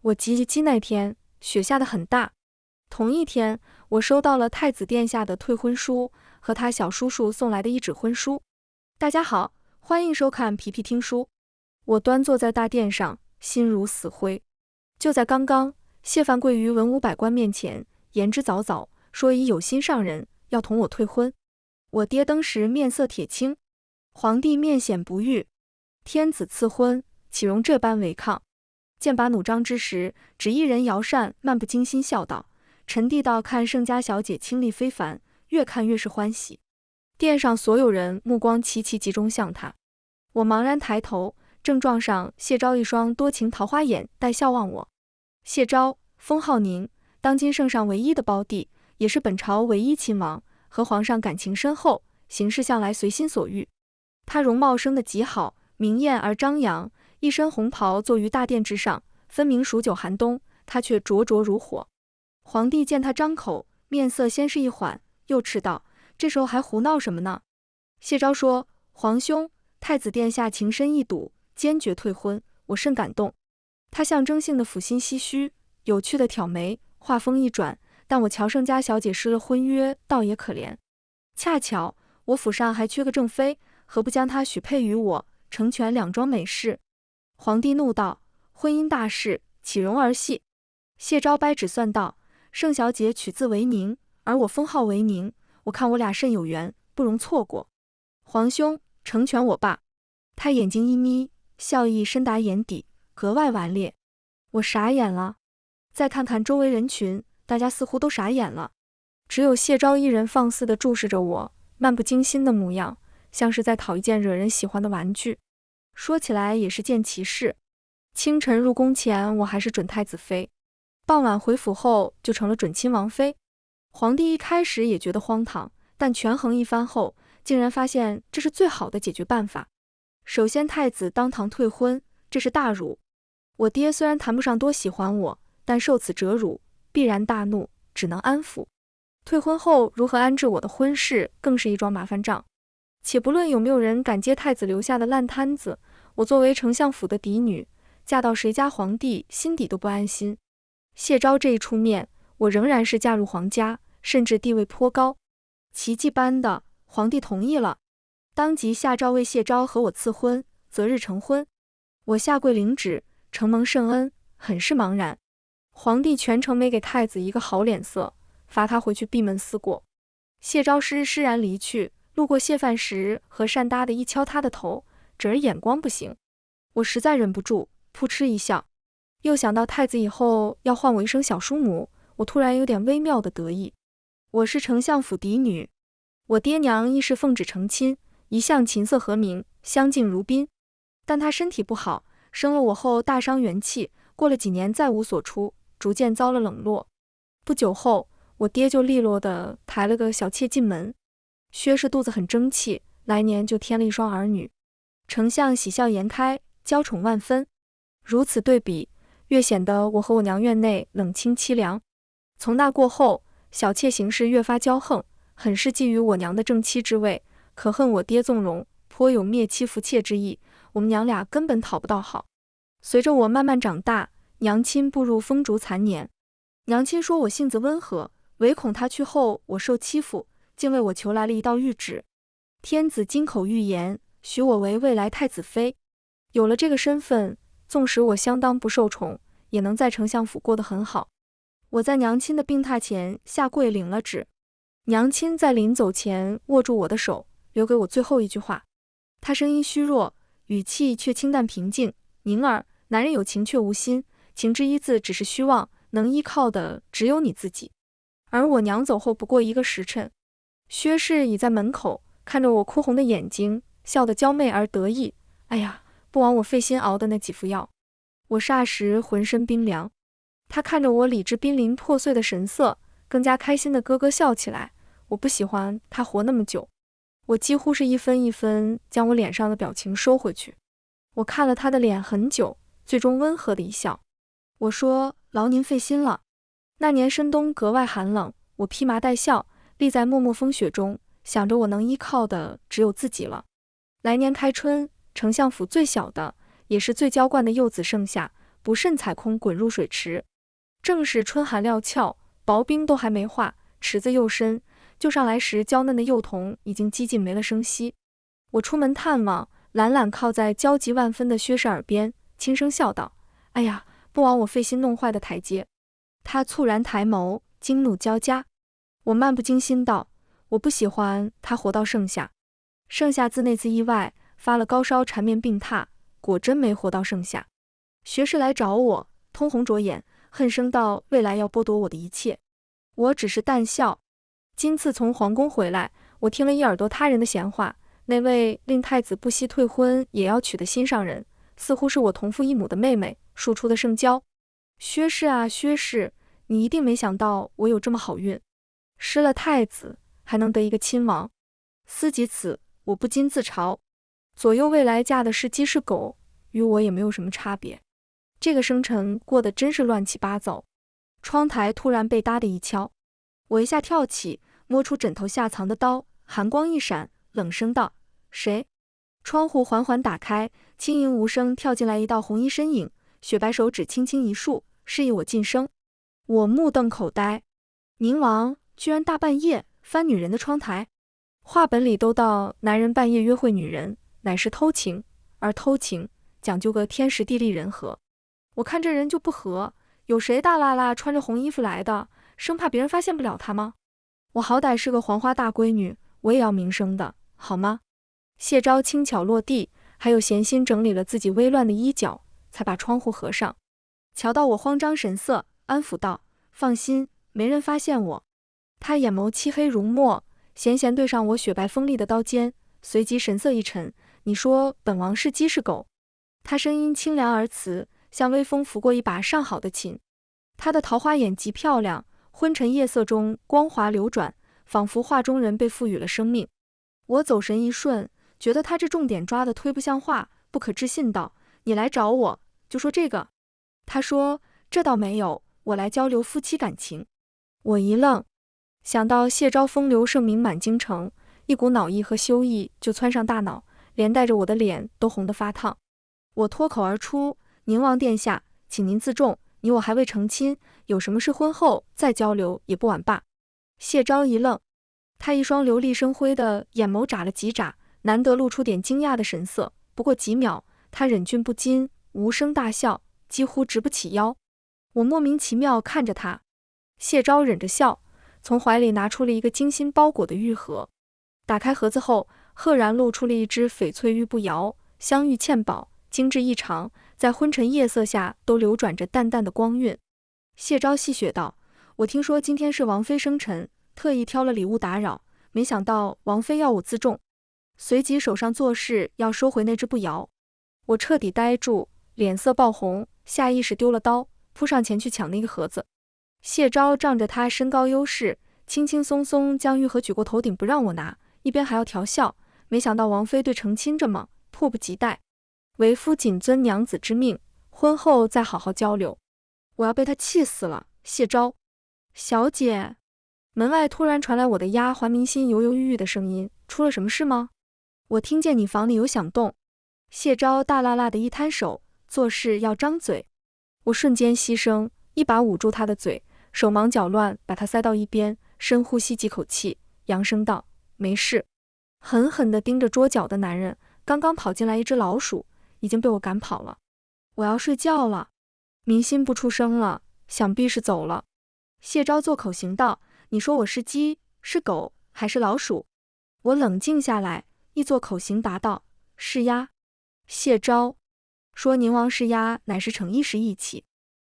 我及笄那天，雪下得很大。同一天，我收到了太子殿下的退婚书和他小叔叔送来的一纸婚书。大家好，欢迎收看皮皮听书。我端坐在大殿上，心如死灰。就在刚刚，谢范跪于文武百官面前，言之凿凿，说已有心上人，要同我退婚。我爹当时面色铁青，皇帝面显不悦，天子赐婚，岂容这般违抗？剑拔弩张之时，只一人摇扇漫不经心笑道：“臣弟道看盛家小姐清丽非凡，越看越是欢喜。”殿上所有人目光齐齐集中向他。我茫然抬头，正撞上谢昭一双多情桃花眼，带笑望我。谢昭，封号宁，当今圣上唯一的胞弟，也是本朝唯一亲王，和皇上感情深厚，行事向来随心所欲。他容貌生得极好，明艳而张扬，一身红袍坐于大殿之上，分明数九寒冬，他却灼灼如火。皇帝见他张口，面色先是一缓，又斥道：“这时候还胡闹什么呢？”谢昭说：“皇兄，太子殿下情深意笃，坚决退婚，我甚感动。”他象征性的抚心唏嘘，有趣的挑眉，话锋一转：“但我乔盛家小姐失了婚约，倒也可怜。恰巧我府上还缺个正妃，何不将她许配于我，成全两桩美事？”皇帝怒道：“婚姻大事，岂容儿戏？”谢昭掰指算道：“盛小姐取字为宁，而我封号为宁，我看我俩甚有缘，不容错过。皇兄，成全我罢。”他眼睛一眯，笑意深达眼底，格外顽劣。我傻眼了。再看看周围人群，大家似乎都傻眼了，只有谢昭一人放肆地注视着我，漫不经心的模样，像是在讨一件惹人喜欢的玩具。说起来也是件奇事，清晨入宫前我还是准太子妃，傍晚回府后就成了准亲王妃。皇帝一开始也觉得荒唐，但权衡一番后，竟然发现这是最好的解决办法。首先，太子当堂退婚，这是大辱。我爹虽然谈不上多喜欢我，但受此折辱，必然大怒，只能安抚。退婚后如何安置我的婚事，更是一桩麻烦账。且不论有没有人敢接太子留下的烂摊子，我作为丞相府的嫡女，嫁到谁家皇帝，心底都不安心。谢昭这一出面，我仍然是嫁入皇家，甚至地位颇高。奇迹般的，皇帝同意了，当即下诏为谢昭和我赐婚，择日成婚。我下跪领旨，承蒙圣恩，很是茫然。皇帝全程没给太子一个好脸色，罚他回去闭门思过。谢昭施然离去，路过谢范时，和善搭的一敲他的头，这儿眼光不行。我实在忍不住，扑哧一笑。又想到太子以后要唤我一声小叔母，我突然有点微妙的得意。我是丞相府嫡女，我爹娘亦是奉旨成亲，一向琴瑟和鸣，相敬如宾。但他身体不好，生了我后大伤元气，过了几年再无所出，逐渐遭了冷落。不久后，我爹就利落地抬了个小妾进门。薛氏肚子很争气，来年就添了一双儿女。丞相喜笑颜开，娇宠万分。如此对比，越显得我和我娘院内冷清凄凉。从那过后，小妾行事越发骄横，很是觊觎我娘的正妻之位，可恨我爹纵容，颇有灭妻扶妾之意。我们娘俩根本讨不到好。随着我慢慢长大，娘亲步入风烛残年。娘亲说我性子温和，唯恐她去后我受欺负，竟为我求来了一道谕旨。天子金口玉言，许我为未来太子妃。有了这个身份，纵使我相当不受宠，也能在丞相府过得很好。我在娘亲的病榻前下跪领了旨。娘亲在临走前握住我的手，留给我最后一句话。她声音虚弱，语气却清淡平静：“宁儿，男人有情却无心，情之一字只是虚妄，能依靠的只有你自己。”而我娘走后不过一个时辰，薛氏已在门口，看着我哭红的眼睛，笑得娇媚而得意。哎呀，不枉我费心熬的那几副药。我霎时浑身冰凉。他看着我理智濒临破碎的神色，更加开心的咯咯笑起来。我不喜欢他活那么久。我几乎是一分一分将我脸上的表情收回去。我看了他的脸很久，最终温和的一笑。我说：“劳您费心了。”那年深冬格外寒冷，我披麻戴孝，立在漠漠风雪中，想着我能依靠的只有自己了。来年开春，丞相府最小的，也是最娇惯的幼子盛夏，不慎踩空滚入水池。正是春寒料峭，薄冰都还没化，池子又深，救上来时娇嫩的幼童已经几近没了声息。我出门探望，懒懒靠在焦急万分的薛氏耳边，轻声笑道：“哎呀，不枉我费心弄坏的台阶。”他猝然抬眸，惊怒交加。我漫不经心道：“我不喜欢他活到盛夏。盛夏自那次意外发了高烧，缠绵病榻，果真没活到盛夏。薛氏来找我，通红着眼，恨声道未来要剥夺我的一切。我只是淡笑。今次从皇宫回来，我听了一耳朵他人的闲话，那位令太子不惜退婚也要娶的心上人，似乎是我同父异母的妹妹，庶出的圣娇。薛氏啊薛氏，你一定没想到我有这么好运，失了太子，还能得一个亲王。思及此，我不禁自嘲，左右未来嫁的是鸡是狗，与我也没有什么差别。这个生辰过得真是乱七八糟。窗台突然被搭的一敲，我一下跳起，摸出枕头下藏的刀，寒光一闪，冷声道：“谁？”窗户缓缓打开，轻盈无声跳进来一道红衣身影，雪白手指轻轻一束，示意我噤声。我目瞪口呆，宁王居然大半夜翻女人的窗台。话本里都道男人半夜约会女人乃是偷情，而偷情讲究个天时地利人和。我看这人就不合，有谁大喇喇穿着红衣服来的，生怕别人发现不了他吗？我好歹是个黄花大闺女，我也要名声的，好吗？谢昭轻巧落地，还有闲心整理了自己微乱的衣角，才把窗户合上。瞧到我慌张神色，安抚道：“放心，没人发现我。”他眼眸漆黑如墨，闲闲对上我雪白锋利的刀尖，随即神色一沉：“你说本王是鸡是狗？”他声音清凉而慈，像微风拂过一把上好的琴。他的桃花眼极漂亮，昏沉夜色中光华流转，仿佛画中人被赋予了生命。我走神一瞬，觉得他这重点抓得忒不像话，不可置信道：“你来找我，就说这个？”他说：“这倒没有，我来交流夫妻感情。”我一愣，想到谢昭风流盛名满京城，一股恼意和羞意就窜上大脑，连带着我的脸都红得发烫。我脱口而出：“宁王殿下，请您自重，你我还未成亲，有什么事婚后再交流也不晚罢。”谢昭一愣，他一双流丽生辉的眼眸眨了几眨，难得露出点惊讶的神色。不过几秒，他忍俊不禁，无声大笑，几乎直不起腰。我莫名其妙看着他，谢昭忍着笑，从怀里拿出了一个精心包裹的玉盒。打开盒子后，赫然露出了一只翡翠玉步摇，香玉嵌宝，精致异常，在昏沉夜色下都流转着淡淡的光晕。谢昭戏谑道：“我听说今天是王妃生辰，特意挑了礼物打扰，没想到王妃要我自重。”随即手上做事要收回那只步摇。我彻底呆住，脸色爆红，下意识丢了刀，扑上前去抢那个盒子。谢昭仗着他身高优势，轻轻松松将玉盒举过头顶不让我拿，一边还要调笑，没想到王妃对成亲这么迫不及待。为夫谨遵娘子之命，婚后再好好交流。我要被他气死了。谢昭，小姐。门外突然传来我的丫鬟明心犹犹豫豫的声音：“出了什么事吗？我听见你房里有响动。”谢昭大辣辣的一摊手，做事要张嘴。我瞬间牺牲，一把捂住他的嘴，手忙脚乱把他塞到一边，深呼吸几口气，扬声道：“没事。”狠狠地盯着桌角的男人，刚刚跑进来一只老鼠，已经被我赶跑了。我要睡觉了。明心不出声了，想必是走了。谢昭做口型道：“你说我是鸡，是狗，还是老鼠？”我冷静下来，一做口型答道：“是鸭。”谢昭说：“宁王是鸭，乃是逞一时义气。”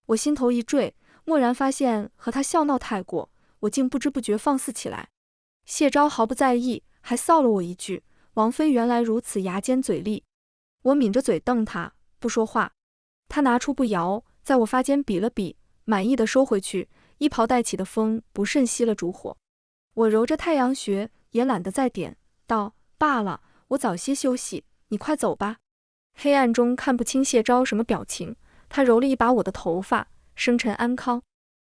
我心头一坠，蓦然发现和他笑闹太过，我竟不知不觉放肆起来。谢昭毫不在意，还臊了我一句：“王妃原来如此牙尖嘴利。”我抿着嘴瞪他，不说话。他拿出步摇，在我发间比了比，满意的收回去，衣袍带起的风不慎熄了烛火。我揉着太阳穴，也懒得再点，道：“罢了，我早些休息，你快走吧。”黑暗中看不清谢昭什么表情，他揉了一把我的头发，生辰安康。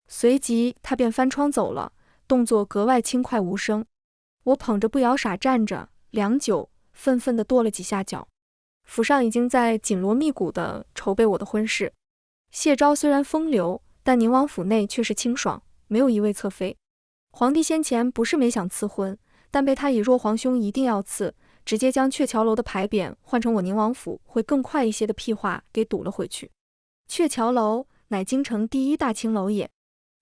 随即他便翻窗走了，动作格外轻快无声。我捧着步摇傻站着，良久，愤愤地跺了几下脚。府上已经在紧锣密鼓地筹备我的婚事。谢昭虽然风流，但宁王府内却是清爽，没有一位侧妃。皇帝先前不是没想赐婚，但被他以若皇兄一定要赐，直接将鹊桥楼的牌匾换成我宁王府会更快一些的屁话给堵了回去。鹊桥楼乃京城第一大青楼也，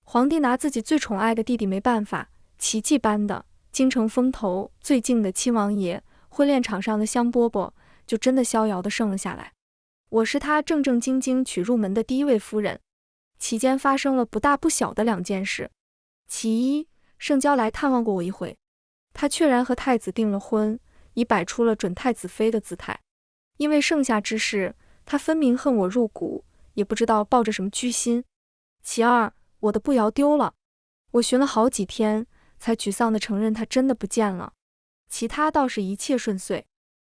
皇帝拿自己最宠爱的弟弟没办法，奇迹般的，京城风头最劲的亲王爷，婚恋场上的香饽饽，就真的逍遥的剩了下来。我是他正正经经娶入门的第一位夫人，期间发生了不大不小的2件事。其一，盛娇来探望过我一回，他确然和太子订了婚，已摆出了准太子妃的姿态。因为盛夏之事，他分明恨我入骨，也不知道抱着什么居心。其二，我的步摇丢了，我寻了好几天，才沮丧地承认它真的不见了。其他倒是一切顺遂，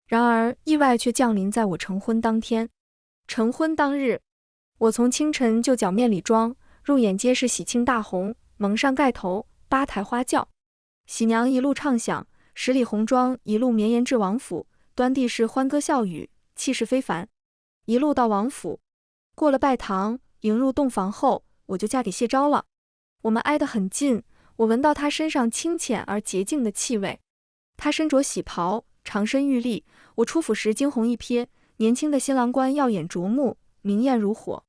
然而意外却降临在我成婚当天。成婚当日，我从清晨就脚面礼装，入眼皆是喜庆大红，蒙上盖头，8抬花轿，喜娘一路唱响，10里红妆一路绵延至王府，端地是欢歌笑语，气势非凡。一路到王府，过了拜堂，迎入洞房后，我就嫁给谢昭了。我们挨得很近，我闻到他身上清浅而洁净的气味。他身着喜袍，长身玉立，我出府时惊鸿一瞥，年轻的新郎官耀眼灼目，明艳如火，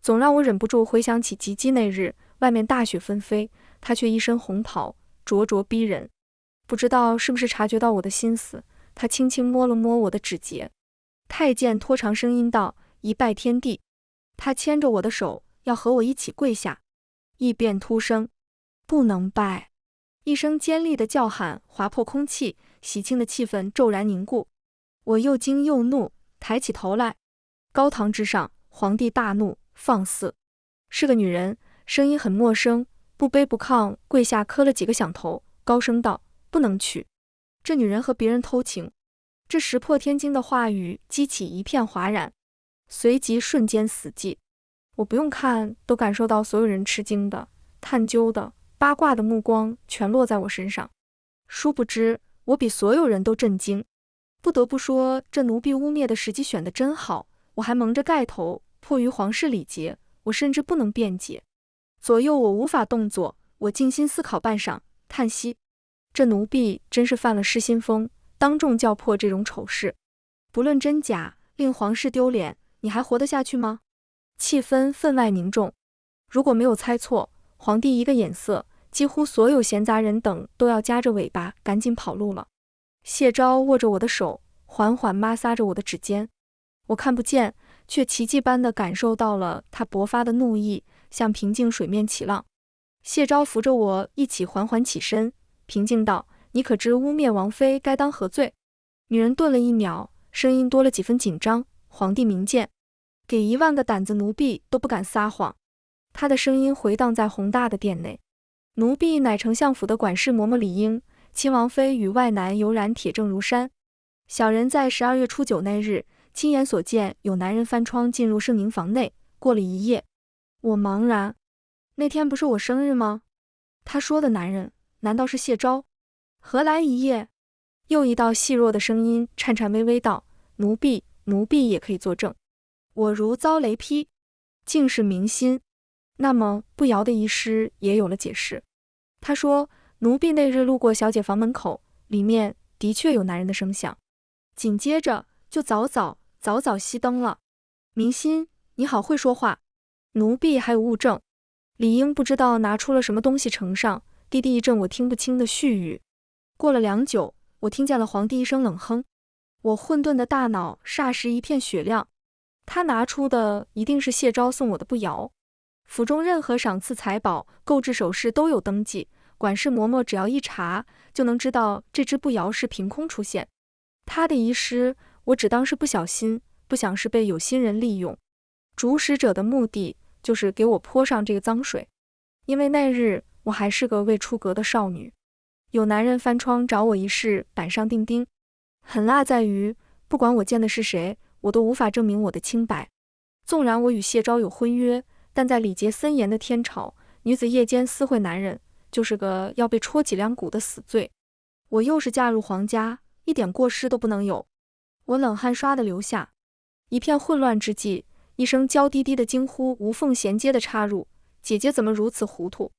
总让我忍不住回想起及笄那日，外面大雪纷飞，他却一身红袍，灼灼逼人。不知道是不是察觉到我的心思，他轻轻摸了摸我的指节。太监拖长声音道：“一拜天地。”他牵着我的手，要和我一起跪下。异变突生：“不能拜！”一声尖利的叫喊划破空气，喜庆的气氛骤然凝固。我又惊又怒，抬起头来，高堂之上，皇帝大怒，放肆！是个女人，声音很陌生，不卑不亢，跪下磕了几个响头，高声道：“不能娶！这女人和别人偷情！”这石破天惊的话语激起一片哗然，随即瞬间死寂。我不用看，都感受到所有人吃惊的、探究的、八卦的目光全落在我身上。殊不知，我比所有人都震惊。不得不说，这奴婢污蔑的时机选得真好，我还蒙着盖头，迫于皇室礼节，我甚至不能辩解。左右我无法动作，我静心思考半晌，叹息：这奴婢真是犯了失心疯，当众叫破这种丑事，不论真假，令皇室丢脸，你还活得下去吗？气氛分外凝重。如果没有猜错，皇帝一个眼色，几乎所有闲杂人等都要夹着尾巴赶紧跑路了。谢昭握着我的手，缓缓摩挲着我的指尖，我看不见，却奇迹般地感受到了他勃发的怒意，像平静水面起浪。谢昭扶着我一起缓缓起身，平静道：“你可知污蔑王妃该当何罪？”女人顿了一秒，声音多了几分紧张：“皇帝明鉴，给10000个胆子奴婢都不敢撒谎。”她的声音回荡在宏大的殿内。奴婢乃丞相府的管事嬷嬷李英，亲王妃与外男犹然铁证如山。小人在12月初9那日，亲眼所见有男人翻窗进入圣宁房内，过了一夜。我茫然，那天不是我生日吗？他说的男人，难道是谢昭？何来一夜？又一道细弱的声音颤颤巍巍道：“奴婢也可以作证。”我如遭雷劈，竟是明心。那么不瑶的遗失也有了解释。他说，奴婢那日路过小姐房门口，里面的确有男人的声响，紧接着就早早熄灯了。明心，你好会说话。奴婢还有物证。李英不知道拿出了什么东西呈上，滴滴一阵我听不清的絮语。过了良久，我听见了皇帝一声冷哼，我混沌的大脑霎时一片雪亮。他拿出的一定是谢昭送我的步摇。府中任何赏赐财宝、购置首饰都有登记，管事嬷嬷只要一查，就能知道这只步摇是凭空出现。他的遗失，我只当是不小心，不想是被有心人利用。主使者的目的就是给我泼上这个脏水，因为那日我还是个未出阁的少女。有男人翻窗找我一事板上钉钉，狠辣在于，不管我见的是谁，我都无法证明我的清白。纵然我与谢昭有婚约，但在礼节森严的天朝，女子夜间私会男人，就是个要被戳脊梁骨的死罪。我又是嫁入皇家，一点过失都不能有。我冷汗唰地流下。一片混乱之际，一声娇滴滴的惊呼无缝衔接的插入，姐姐怎么如此糊涂？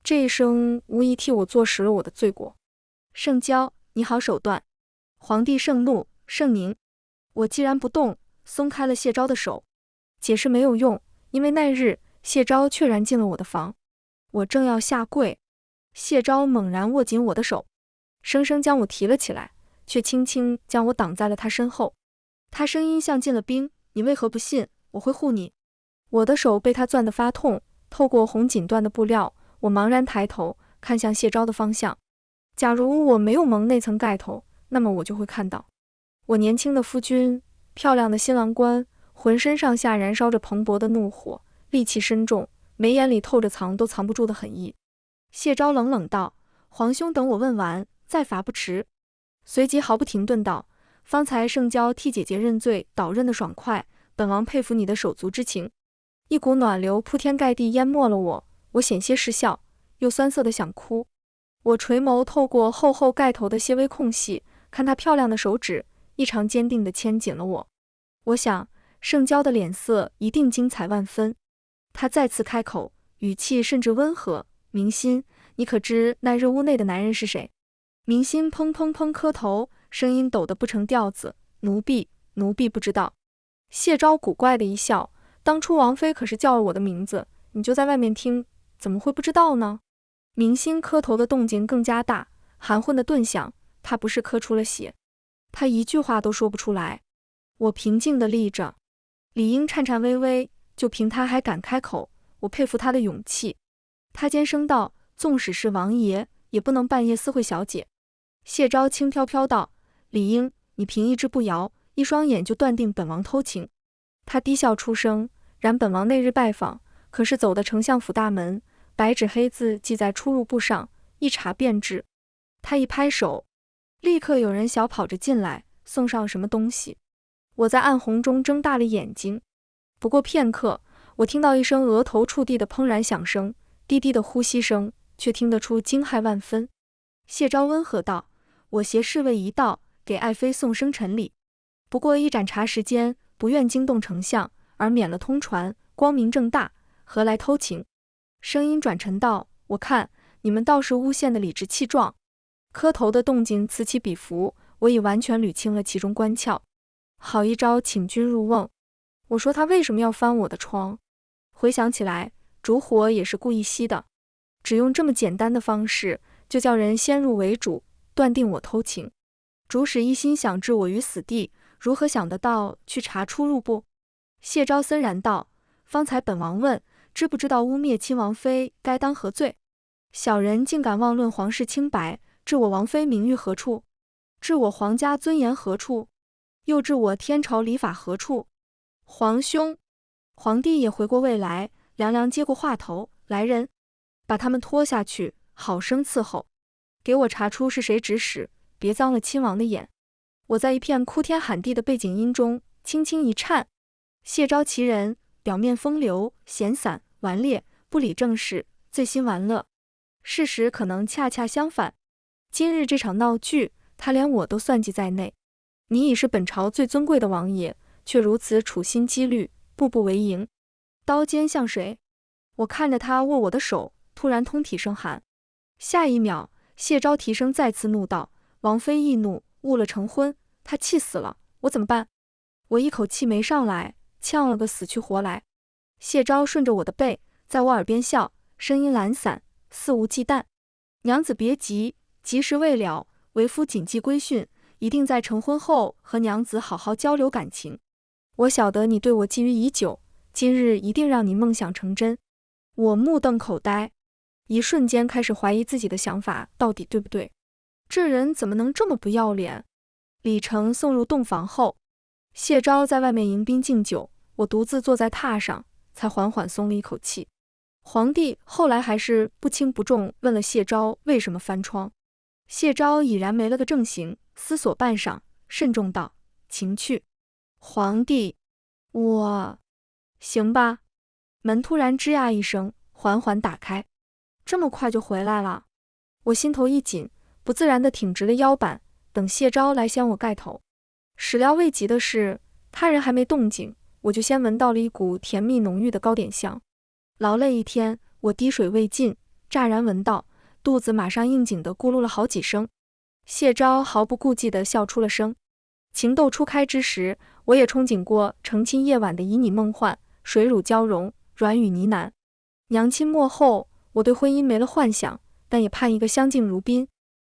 这一声无疑替我坐实了我的罪过。圣娇，你好手段！皇帝盛怒，圣宁。我既然不动，松开了谢昭的手。解释没有用，因为那日谢昭确然进了我的房。我正要下跪，谢昭猛然握紧我的手，生生将我提了起来，却轻轻将我挡在了他身后。他声音像进了冰，你为何不信我会护你？我的手被他攥得发痛，透过红锦缎的布料，我茫然抬头看向谢昭的方向。假如我没有蒙那层盖头，那么我就会看到我年轻的夫君，漂亮的新郎官，浑身上下燃烧着蓬勃的怒火，戾气深重，眉眼里透着藏都藏不住的狠意。谢昭冷冷道：皇兄等我问完，再罚不迟。随即毫不停顿道：方才圣娇替姐姐认罪倒认的爽快，本王佩服你的手足之情。一股暖流铺天盖地淹没了我，我险些失笑，又酸涩的想哭。我垂眸透过厚厚盖头的些微空隙，看她漂亮的手指异常坚定地牵紧了我。我想圣娇的脸色一定精彩万分。她再次开口，语气甚至温和：明心，你可知那日屋内的男人是谁？明心砰砰砰磕头，声音抖得不成调子：奴婢不知道。谢昭古怪的一笑：当初王妃可是叫了我的名字，你就在外面听，怎么会不知道呢？明心磕头的动静更加大，含混的顿响，他不是磕出了血，他一句话都说不出来。我平静地立着，理应颤颤巍巍，就凭他还敢开口，我佩服他的勇气。他尖声道：纵使是王爷，也不能半夜私会小姐。谢昭轻飘飘道：理应，你凭一只不摇，一双眼就断定本王偷情。他低笑出声：然本王那日拜访，可是走的丞相府大门，白纸黑字记在出入簿上，一查便知。他一拍手，立刻有人小跑着进来，送上什么东西。我在暗红中睁大了眼睛。不过片刻，我听到一声额头触地的怦然响声，低低的呼吸声，却听得出惊骇万分。谢昭温和道：我携侍卫一道，给爱妃送生辰礼，不过一盏茶时间，不愿惊动丞相，而免了通传，光明正大，何来偷情？声音转沉道：我看你们倒是诬陷的理直气壮。磕头的动静此起彼伏，我已完全捋清了其中关窍。好一招请君入瓮。我说他为什么要翻我的窗？回想起来，烛火也是故意熄的，只用这么简单的方式，就叫人先入为主，断定我偷情。主使一心想置我于死地，如何想得到去查出入簿？谢昭森然道：方才本王问，知不知道污蔑亲王妃该当何罪？小人竟敢妄论皇室清白，置我王妃名誉何处？置我皇家尊严何处？又置我天朝礼法何处？皇兄，皇帝也回过味来，凉凉接过话头：来人，把他们拖下去，好生伺候，给我查出是谁指使，别脏了亲王的眼。我在一片哭天喊地的背景音中轻轻一颤。谢昭其人，表面风流闲散顽劣，不理政事，醉心玩乐。事实可能恰恰相反。今日这场闹剧，他连我都算计在内。你已是本朝最尊贵的王爷，却如此处心积虑，步步为营。刀尖向谁？我看着他握我的手，突然通体生寒。下一秒，谢昭提声再次怒道：王妃易怒，误了成婚，她气死了，我怎么办？我一口气没上来，呛了个死去活来。谢昭顺着我的背，在我耳边笑，声音懒散，肆无忌惮：娘子别急，吉时未了，为夫谨记规训，一定在成婚后和娘子好好交流感情。我晓得你对我觊觎已久，今日一定让你梦想成真。我目瞪口呆，一瞬间开始怀疑自己的想法到底对不对。这人怎么能这么不要脸？李成送入洞房后，谢昭在外面迎宾敬酒，我独自坐在榻上，才缓缓松了一口气。皇帝后来还是不轻不重问了谢昭为什么翻窗。谢昭已然没了个正形，思索半晌，慎重道：情趣。皇帝，我……行吧。门突然吱呀一声，缓缓打开。这么快就回来了？我心头一紧，不自然地挺直了腰板，等谢昭来掀我盖头。始料未及的是，他人还没动静，我就先闻到了一股甜蜜浓郁的糕点香。劳累一天，我滴水未进，乍然闻到，肚子马上应景地咕噜了好几声。谢昭毫不顾忌地笑出了声。情窦初开之时，我也憧憬过成亲夜晚的旖旎梦幻，水乳交融，软语呢喃。娘亲末后，我对婚姻没了幻想，但也盼一个相敬如宾。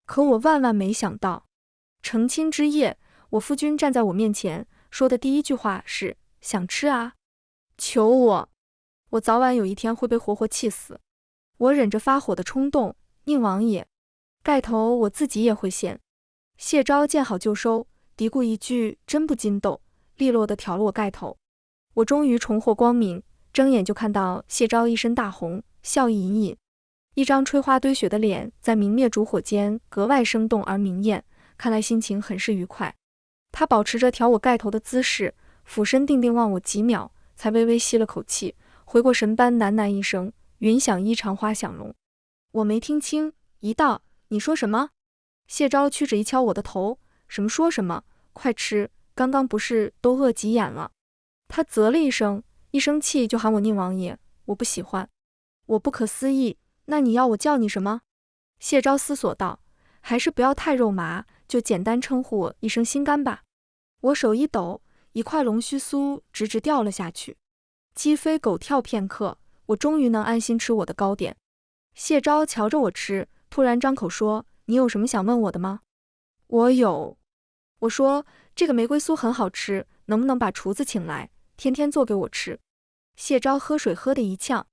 可我万万没想到，成亲之夜，我夫君站在我面前，说的第一句话是：想吃啊，求我。我早晚有一天会被活活气死。我忍着发火的冲动，宁王爷，盖头我自己也会掀。谢昭见好就收，嘀咕一句真不禁斗，利落地挑了我盖头。我终于重获光明，睁眼就看到谢昭一身大红，笑意隐隐，一张吹花堆雪的脸在明灭烛火间格外生动而明艳，看来心情很是愉快。他保持着挑我盖头的姿势，俯身定定望我几秒，才微微吸了口气，回过神般喃喃一声：云想衣裳花想容。我没听清，一道：你说什么？谢昭屈指一敲我的头：什么说什么，快吃，刚刚不是都饿急眼了？他啧了一声，一生气就喊我宁王爷，我不喜欢。我不可思议，那你要我叫你什么？谢昭思索道：还是不要太肉麻，就简单称呼我一声心肝吧。我手一抖，一块龙须酥直直掉了下去。鸡飞狗跳片刻，我终于能安心吃我的糕点。谢昭瞧着我吃，突然张口说：你有什么想问我的吗？我有。我说：这个玫瑰酥很好吃，能不能把厨子请来，天天做给我吃？谢昭喝水喝得一呛。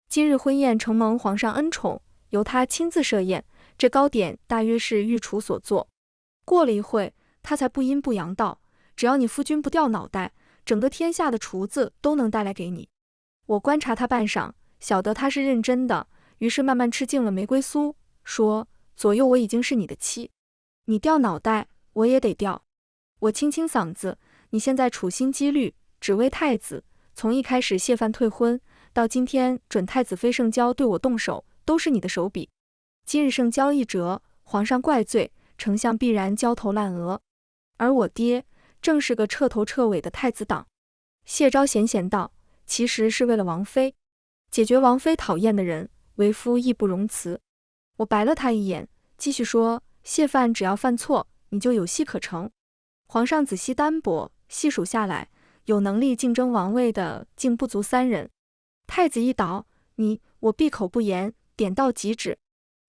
今日婚宴承蒙皇上恩宠，由他亲自设宴，这糕点大约是御厨所做。过了一会，他才不阴不阳道：只要你夫君不掉脑袋，整个天下的厨子都能带来给你。我观察他半晌，晓得他是认真的，于是慢慢吃尽了玫瑰酥，说：左右我已经是你的妻，你掉脑袋我也得掉。我清清嗓子：你现在处心积虑只为太子，从一开始谢范退婚，到今天准太子妃盛娇对我动手，都是你的手笔。今日盛娇一折，皇上怪罪，丞相必然焦头烂额。而我爹正是个彻头彻尾的太子党。谢昭闲闲道：其实是为了王妃，解决王妃讨厌的人，为夫义不容辞。我白了他一眼，继续说：谢范只要犯错，你就有戏可乘。皇上仔细单薄，细数下来，有能力竞争王位的竟不足3人。太子一倒，我闭口不言，点到即止。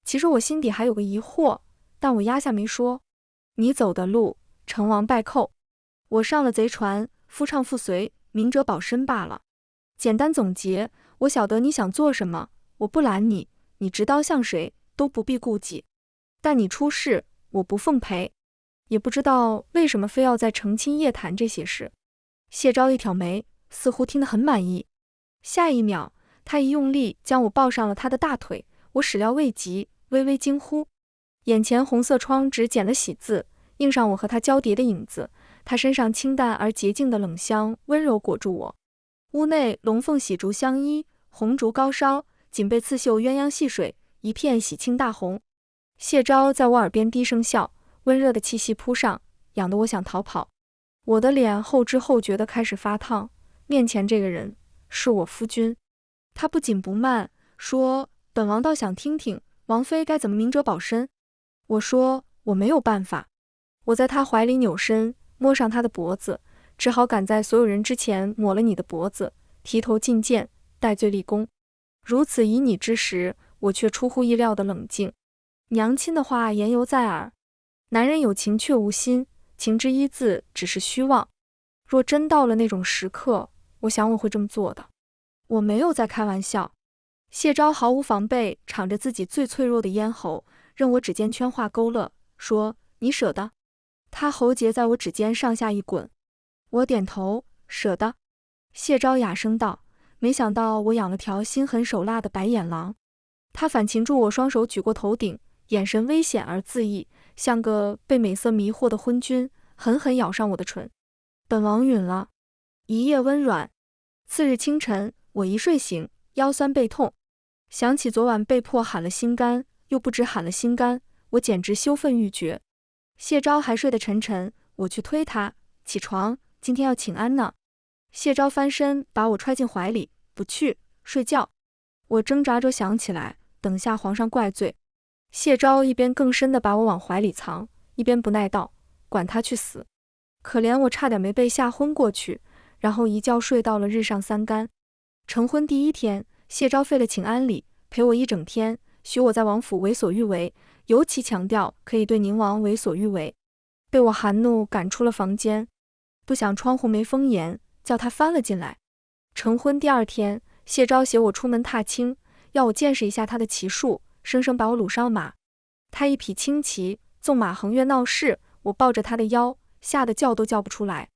其实我心底还有个疑惑，但我压下没说。你走的路，成王败寇，我上了贼船，夫唱妇随，明哲保身罢了。简单总结，我晓得你想做什么，我不拦你，你执刀向谁都不必顾忌。但你出事，我不奉陪。也不知道为什么非要在成亲夜谈这些事。谢昭一挑眉，似乎听得很满意。下一秒，他一用力将我抱上了他的大腿，我始料未及，微微惊呼。眼前红色窗纸剪了喜字，映上我和他交叠的影子，他身上清淡而洁净的冷香温柔裹住我。屋内龙凤喜烛相依，红烛高烧，锦被刺绣鸳鸯戏水，一片喜庆大红。谢昭在我耳边低声笑，温热的气息扑上，痒得我想逃跑。我的脸后知后觉地开始发烫，面前这个人是我夫君。他不紧不慢说：本王倒想听听王妃该怎么明哲保身。我说：我没有办法。我在他怀里扭身，摸上他的脖子，只好赶在所有人之前抹了你的脖子，提头进谏，戴罪立功。如此旖旎之时，我却出乎意料的冷静。娘亲的话言犹在耳，男人有情却无心，情之一字只是虚妄。若真到了那种时刻，我想我会这么做的。我没有在开玩笑。谢昭毫无防备，敞着自己最脆弱的咽喉，任我指尖圈画勾勒，说：你舍得？他喉结在我指尖上下一滚。我点头，舍得。谢昭哑声道：没想到我养了条心狠手辣的白眼狼。他反擒住我双手举过头顶，眼神危险而恣意，像个被美色迷惑的昏君，狠狠咬上我的唇。本王允了。一夜温软。次日清晨，我一睡醒，腰酸背痛，想起昨晚被迫喊了心肝，又不止喊了心肝，我简直羞愤欲绝。谢昭还睡得沉沉，我去推他起床，今天要请安呢。谢昭翻身把我揣进怀里，不去，睡觉。我挣扎着想起来，等下皇上怪罪。谢昭一边更深地把我往怀里藏，一边不耐道：管他去死！可怜我差点没被吓昏过去，然后一觉睡到了日上三竿。成婚第一天，谢昭废了请安礼，陪我一整天，许我在王府为所欲为，尤其强调可以对宁王为所欲为。被我含怒赶出了房间，不想窗户没封严，叫他翻了进来。成婚第二天，谢昭携我出门踏青，要我见识一下他的骑术，生生把我掳上马。他一匹轻骑，纵马横越闹市，我抱着他的腰，吓得叫都叫不出来。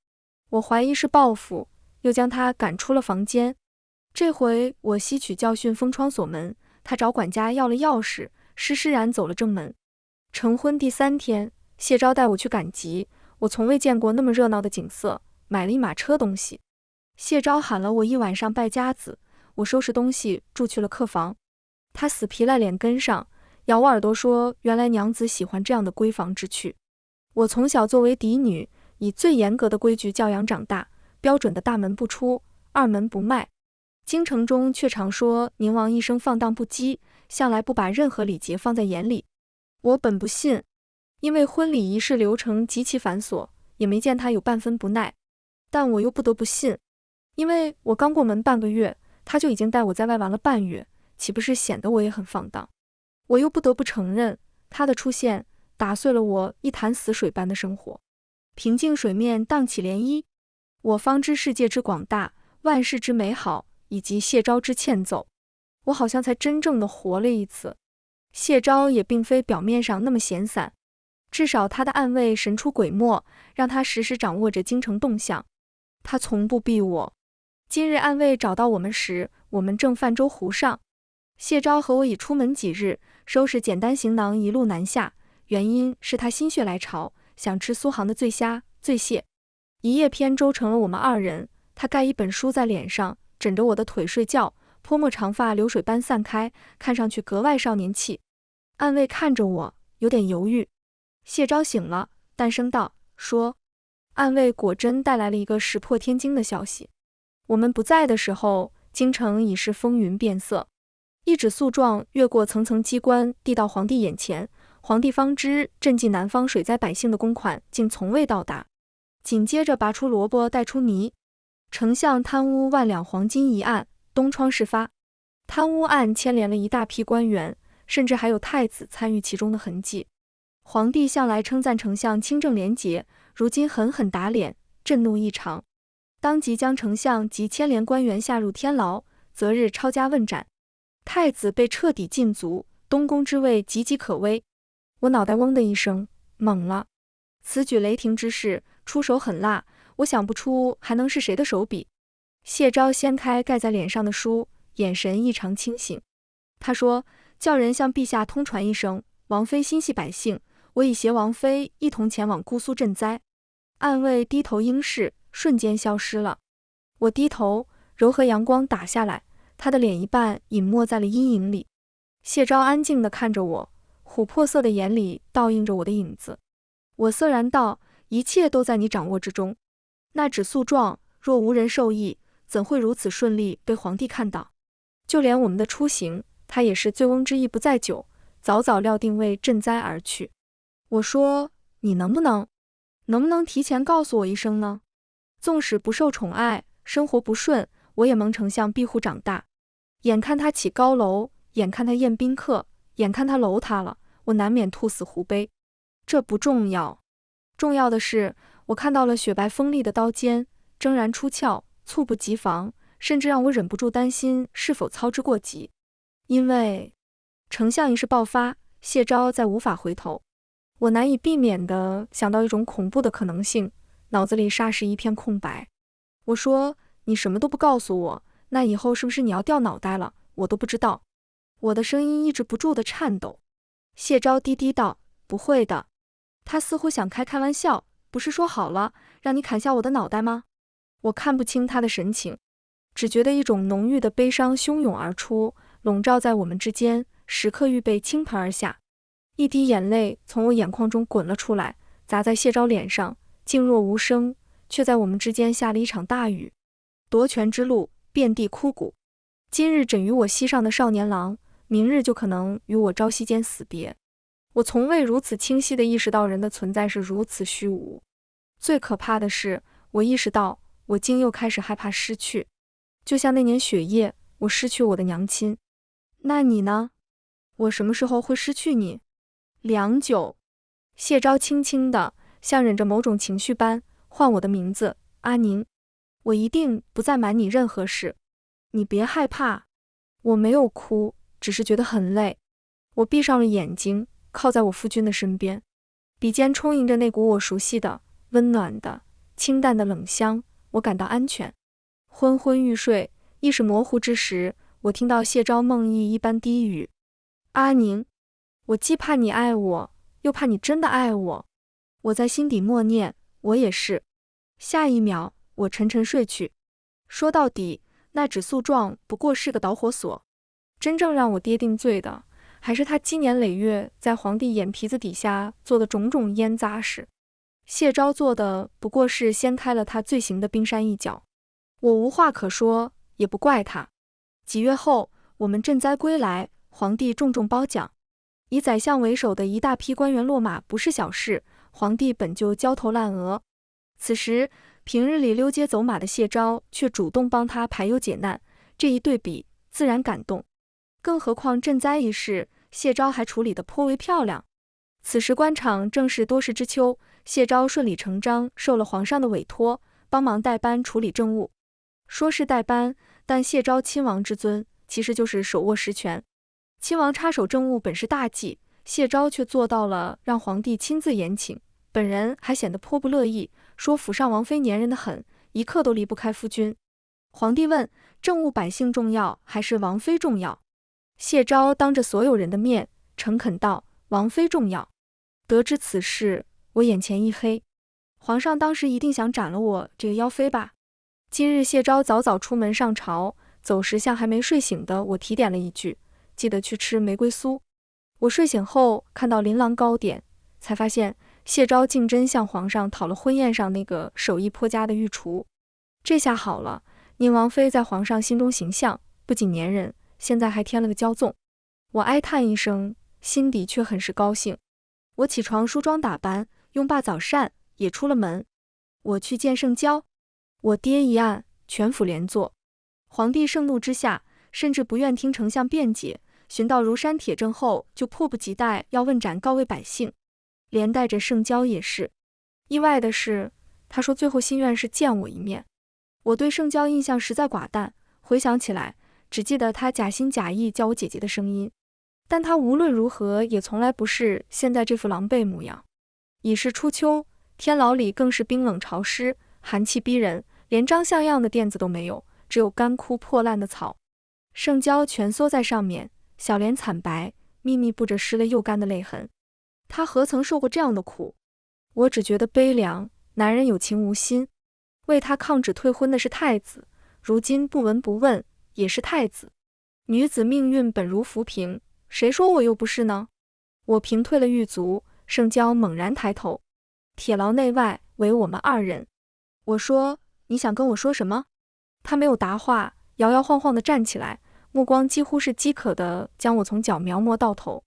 我怀疑是报复，又将他赶出了房间。这回我吸取教训，封窗锁门，他找管家要了钥匙，施然走了正门。成婚第三天，谢昭带我去赶集，我从未见过那么热闹的景色，买了一马车东西。谢昭喊了我一晚上败家子，我收拾东西住去了客房。他死皮赖脸跟上，咬我耳朵说原来娘子喜欢这样的闺房之趣。我从小作为嫡女，以最严格的规矩教养长大，标准的大门不出，二门不迈。京城中却常说宁王一生放荡不羁，向来不把任何礼节放在眼里。我本不信，因为婚礼仪式流程极其繁琐，也没见他有半分不耐。但我又不得不信，因为我刚过门半个月，他就已经带我在外玩了半月，岂不是显得我也很放荡？我又不得不承认，他的出现打碎了我一潭死水般的生活。平静水面荡起涟漪，我方知世界之广大，万事之美好，以及谢昭之欠揍，我好像才真正的活了一次。谢昭也并非表面上那么闲散，至少他的暗卫神出鬼没，让他时时掌握着京城动向。他从不避我。今日暗卫找到我们时，我们正泛舟湖上。谢昭和我已出门几日，收拾简单行囊一路南下，原因是他心血来潮，想吃苏杭的醉虾、醉蟹。一叶扁舟成了我们二人，他盖一本书在脸上，枕着我的腿睡觉，泼墨长发流水般散开，看上去格外少年气。暗卫看着我，有点犹豫。谢昭醒了，淡声道：说。暗卫果真带来了一个石破天惊的消息。我们不在的时候，京城已是风云变色。一纸诉状越过层层机关，递到皇帝眼前，皇帝方知赈济南方水灾百姓的公款竟从未到达。紧接着拔出萝卜带出泥，丞相贪污1万两黄金一案东窗事发。贪污案牵连了一大批官员，甚至还有太子参与其中的痕迹。皇帝向来称赞丞相清正廉洁，如今狠狠打脸，震怒异常，当即将丞相及牵连官员下入天牢，择日抄家问斩。太子被彻底禁足，东宫之位岌岌可危。我脑袋嗡的一声，懵了。此举雷霆之势，出手狠辣，我想不出还能是谁的手笔。谢昭掀开盖在脸上的书，眼神异常清醒。他说：叫人向陛下通传一声，王妃心系百姓，我已携王妃一同前往姑苏赈灾。暗卫低头应是，瞬间消失了。我低头，柔和阳光打下来，他的脸一半隐没在了阴影里。谢昭安静地看着我，琥珀色的眼里倒映着我的影子。我瑟然道：一切都在你掌握之中。那纸诉状若无人授意，怎会如此顺利被皇帝看到？就连我们的出行，他也是醉翁之意不在酒，早早料定为赈灾而去。我说：你能不能提前告诉我一声呢？纵使不受宠爱，生活不顺，我也蒙丞相庇护长大。眼看他起高楼，眼看他宴宾客，眼看他楼塌了，我难免兔死狐悲。这不重要，重要的是我看到了雪白锋利的刀尖，铮然出鞘，猝不及防，甚至让我忍不住担心是否操之过急。因为丞相一事爆发，谢昭再无法回头。我难以避免地想到一种恐怖的可能性，脑子里霎时一片空白。我说：你什么都不告诉我，那以后是不是你要掉脑袋了？我都不知道。我的声音抑制不住地颤抖。谢昭低低道：不会的。他似乎想开玩笑，不是说好了让你砍下我的脑袋吗？我看不清他的神情，只觉得一种浓郁的悲伤汹涌而出，笼罩在我们之间，时刻预备倾盆而下。一滴眼泪从我眼眶中滚了出来，砸在谢昭脸上，静若无声，却在我们之间下了一场大雨。夺权之路，遍地枯骨。今日枕于我膝上的少年郎，明日就可能与我朝夕间死别。我从未如此清晰地意识到人的存在是如此虚无。最可怕的是，我意识到我竟又开始害怕失去，就像那年雪夜，我失去我的娘亲。那你呢？我什么时候会失去你？良久，谢昭轻轻的，像忍着某种情绪般唤我的名字，阿宁。我一定不再瞒你任何事。你别害怕。我没有哭，只是觉得很累。我闭上了眼睛，靠在我夫君的身边，鼻尖充盈着那股我熟悉的、温暖的、清淡的冷香，我感到安全。昏昏欲睡，意识模糊之时，我听到谢昭梦呓一般低语：阿宁，我既怕你爱我，又怕你真的爱我。我在心底默念，我也是。下一秒，我沉沉睡去。说到底，那纸诉状不过是个导火索，真正让我跌定罪的，还是他积年累月在皇帝眼皮子底下做的种种烟杂事。谢昭做的不过是掀开了他罪行的冰山一角，我无话可说，也不怪他。几月后，我们赈灾归来，皇帝重重褒奖。以宰相为首的一大批官员落马不是小事，皇帝本就焦头烂额。此时，平日里溜街走马的谢昭却主动帮他排忧解难，这一对比自然感动。更何况赈灾一事，谢昭还处理得颇为漂亮。此时官场正是多事之秋，谢昭顺理成章受了皇上的委托，帮忙代班处理政务。说是代班，但谢昭亲王之尊，其实就是手握实权。亲王插手政务本是大忌，谢昭却做到了让皇帝亲自延请，本人还显得颇不乐意，说府上王妃粘人得很，一刻都离不开夫君。皇帝问，政务百姓重要还是王妃重要？谢昭当着所有人的面诚恳道，王妃重要。得知此事，我眼前一黑。皇上当时一定想斩了我这个妖妃吧？今日谢昭早早出门上朝，走时向还没睡醒的我提点了一句，记得去吃玫瑰酥。我睡醒后看到琳琅糕点，才发现谢昭竟真向皇上讨了婚宴上那个手艺颇佳的御厨。这下好了，宁王妃在皇上心中形象不仅粘人，现在还添了个骄纵。我哀叹一声，心底却很是高兴。我起床梳妆打扮，用罢早膳，也出了门。我去见盛娇。我爹一案，全府连坐。皇帝盛怒之下，甚至不愿听丞相辩解，寻到如山铁证后，就迫不及待要问斩告慰百姓，连带着盛娇也是。意外的是，他说最后心愿是见我一面。我对盛娇印象实在寡淡，回想起来，只记得他假心假意叫我姐姐的声音，但他无论如何也从来不是现在这副狼狈模样。已是初秋，天牢里更是冰冷潮湿，寒气逼人，连张像样的垫子都没有，只有干枯破烂的草。盛娇蜷缩在上面，小脸惨白，密密布着湿了又干的泪痕。他何曾受过这样的苦？我只觉得悲凉，男人有情无心。为他抗旨退婚的是太子，如今不闻不问也是太子。女子命运本如浮萍，谁说我又不是呢？我平退了狱卒，盛娇猛然抬头，铁牢内外唯我们二人。我说，你想跟我说什么？他没有答话，摇摇晃晃地站起来，目光几乎是饥渴地将我从脚描摹到头，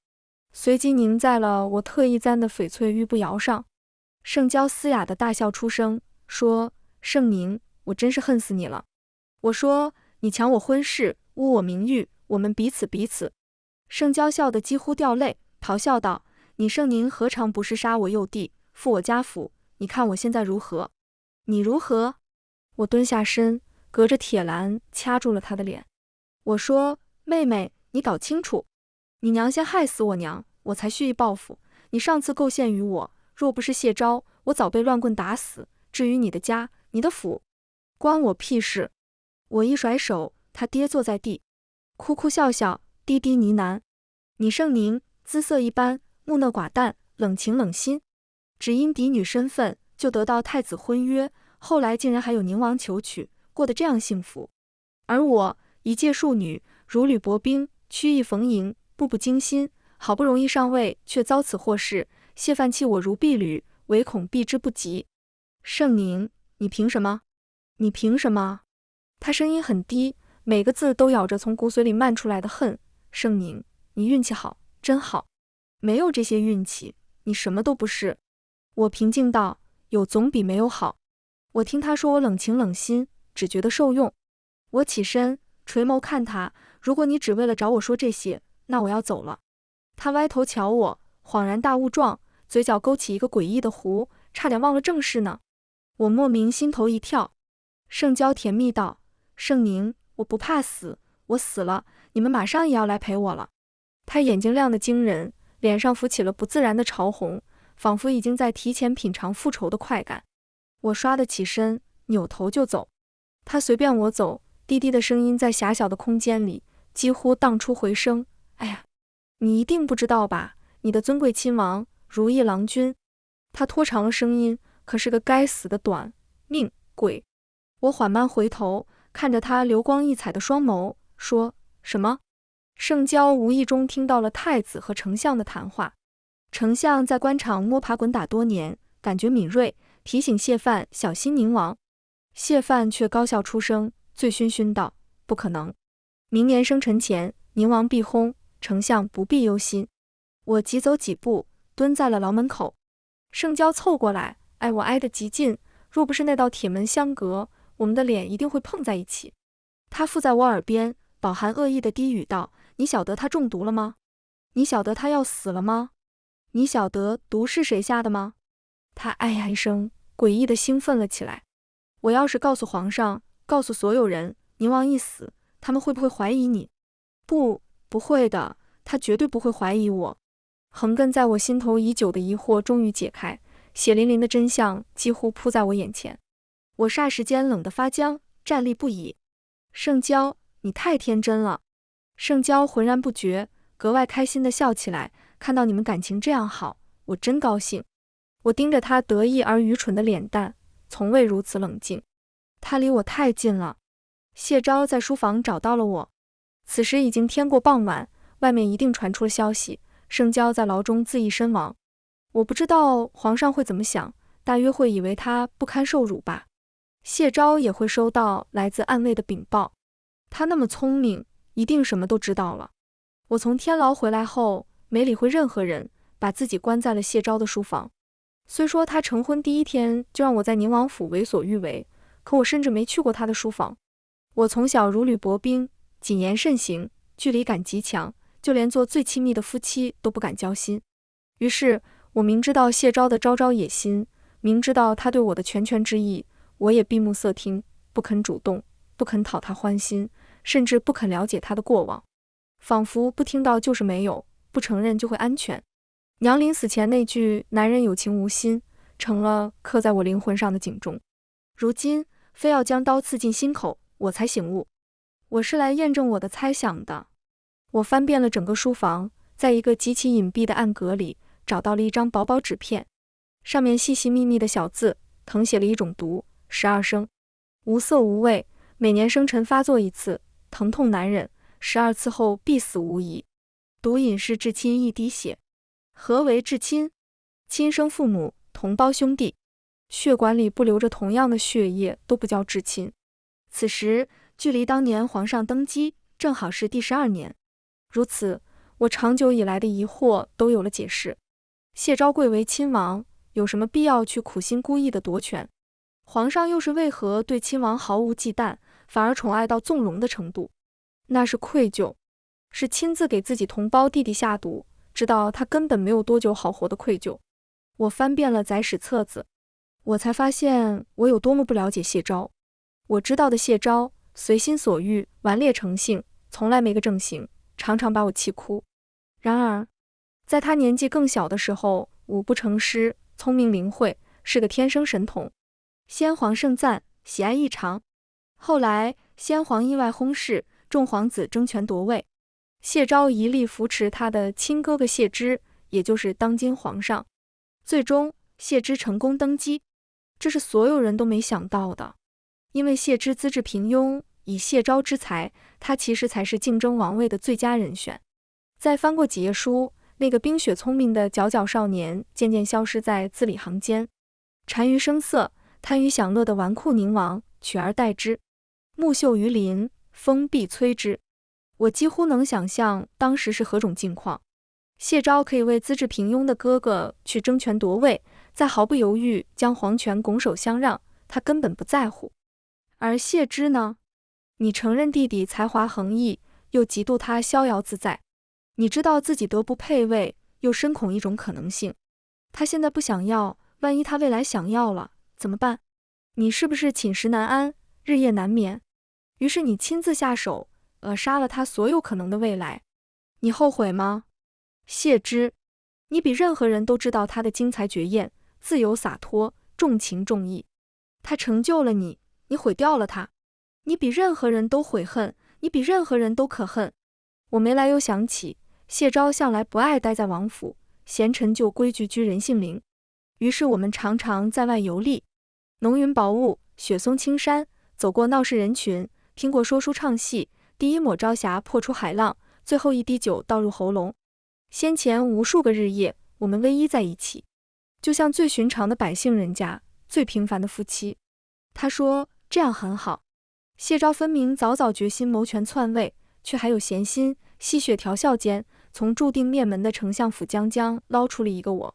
随即凝在了我特意簪的翡翠玉步摇上。盛娇嘶哑地大笑出声，说，盛宁，我真是恨死你了。我说，你抢我婚事，污我名誉，我们彼此。盛娇笑得几乎掉泪，咆哮道，你盛宁何尝不是杀我幼弟，赴我家府，你看我现在如何？你如何？我蹲下身，隔着铁栏掐住了他的脸。我说，妹妹，你搞清楚，你娘先害死我娘，我才蓄意报复。你上次构陷于我，若不是谢昭，我早被乱棍打死。至于你的家，你的府，关我屁事。我一甩手，他跌坐在地，哭哭笑笑，低低呢喃，你盛宁姿色一般，木讷寡淡，冷情冷心，只因嫡女身份就得到太子婚约，后来竟然还有宁王求娶，过得这样幸福。而我一介庶女，如履薄冰，曲意逢迎，步步惊心，好不容易上位，却遭此祸事，谢范弃我如敝履，唯恐避之不及。盛宁，你凭什么？你凭什么？他声音很低，每个字都咬着从骨髓里漫出来的恨。盛宁，你运气好，真好。没有这些运气，你什么都不是。我平静道，有总比没有好。我听他说我冷情冷心，只觉得受用。我起身，垂眸看他，如果你只为了找我说这些，那我要走了。他歪头瞧我，恍然大悟状，嘴角勾起一个诡异的弧，差点忘了正事呢。我莫名心头一跳。盛娇甜蜜道，盛宁，我不怕死，我死了，你们马上也要来陪我了。他眼睛亮得惊人，脸上浮起了不自然的潮红，仿佛已经在提前品尝复仇的快感。我唰地起身，扭头就走。他随便我走，低低的声音在狭小的空间里几乎荡出回声。哎呀，你一定不知道吧，你的尊贵亲王，如意郎君。他拖长了声音，可是个该死的短命鬼。我缓慢回头，看着他流光溢彩的双眸，说什么？盛娇无意中听到了太子和丞相的谈话。丞相在官场摸爬滚打多年，感觉敏锐，提醒谢范小心宁王。谢范却高笑出声，醉醺醺道，不可能，明年生辰前宁王必薨，丞相不必忧心。我急走几步，蹲在了牢门口。盛娇凑过来，我挨得极近，若不是那道铁门相隔，我们的脸一定会碰在一起。他附在我耳边，饱含恶意的低语道，你晓得他中毒了吗？你晓得他要死了吗？你晓得毒是谁下的吗？他哎呀一声，诡异的兴奋了起来。我要是告诉皇上，告诉所有人，宁王一死，他们会不会怀疑你？不会的，他绝对不会怀疑我。横亘在我心头已久的疑惑终于解开，血淋淋的真相几乎扑在我眼前。我霎时间冷得发僵，站立不已。盛娇，你太天真了。盛娇浑然不觉，格外开心地笑起来，看到你们感情这样好，我真高兴。我盯着他得意而愚蠢的脸蛋，从未如此冷静。他离我太近了。谢昭在书房找到了我，此时已经天过傍晚，外面一定传出了消息，盛娇在牢中自缢身亡。我不知道皇上会怎么想，大约会以为他不堪受辱吧。谢昭也会收到来自暗卫的禀报，他那么聪明，一定什么都知道了。我从天牢回来后，没理会任何人，把自己关在了谢昭的书房。虽说他成婚第一天就让我在宁王府为所欲为，可我甚至没去过他的书房。我从小如履薄冰，谨言慎行，距离感极强，就连做最亲密的夫妻都不敢交心。于是我明知道谢昭的昭昭野心，明知道他对我的拳拳之意，我也闭目塞听，不肯主动，不肯讨他欢心，甚至不肯了解他的过往，仿佛不听到就是没有，不承认就会安全。娘临死前那句男人有情无心，成了刻在我灵魂上的警钟。如今非要将刀刺进心口，我才醒悟，我是来验证我的猜想的。我翻遍了整个书房，在一个极其隐蔽的暗格里，找到了一张薄薄纸片，上面细细密密的小字誊写了一种毒，12声，无色无味，每年生辰发作一次，疼痛难忍，12次后必死无疑。毒饮是至亲一滴血。何为至亲？亲生父母、同胞兄弟，血管里不流着同样的血液都不叫至亲。此时距离当年皇上登基正好是第12年，如此，我长久以来的疑惑都有了解释。谢昭贵为亲王，有什么必要去苦心孤诣的夺权？皇上又是为何对亲王毫无忌惮，反而宠爱到纵容的程度？那是愧疚，是亲自给自己同胞弟弟下毒，知道他根本没有多久好活的愧疚。我翻遍了载史册子，我才发现我有多么不了解谢昭。我知道的谢昭随心所欲，顽劣成性，从来没个正形，常常把我气哭。然而在他年纪更小的时候，武不成诗，聪明灵慧，是个天生神童。先皇盛赞，喜爱异常。后来先皇意外薨逝，众皇子争权夺位，谢昭一力扶持他的亲哥哥谢芝，也就是当今皇上。最终谢芝成功登基，这是所有人都没想到的。因为谢芝资质平庸，以谢昭之才，他其实才是竞争王位的最佳人选。再翻过几页书，那个冰雪聪明的皎皎少年渐渐消失在字里行间，单于声色，贪于享乐的纨绔宁王取而代之。木秀于林，风必摧之。我几乎能想象当时是何种境况。谢昭可以为资质平庸的哥哥去争权夺位，再毫不犹豫将皇权拱手相让，他根本不在乎。而谢之呢？你承认弟弟才华横溢，又嫉妒他逍遥自在。你知道自己德不配位，又深恐一种可能性。他现在不想要，万一他未来想要了，怎么办？你是不是寝食难安，日夜难眠？于是你亲自下手，扼杀了他所有可能的未来。你后悔吗？谢之，你比任何人都知道他的精彩绝艳，自由洒脱，重情重义。他成就了你，你毁掉了他。你比任何人都悔恨，你比任何人都可恨。我没来由想起，谢昭向来不爱待在王府，贤臣就规矩居人性灵。于是我们常常在外游历，浓云薄雾，雪松青山，走过闹市人群，听过说书唱戏，第一抹朝霞破出海浪，最后一滴酒倒入喉咙。先前无数个日夜，我们偎依在一起，就像最寻常的百姓人家，最平凡的夫妻。他说这样很好。谢昭分明早早决心谋权篡位，却还有闲心，戏谑调笑间，从注定灭门的丞相府将捞出了一个我。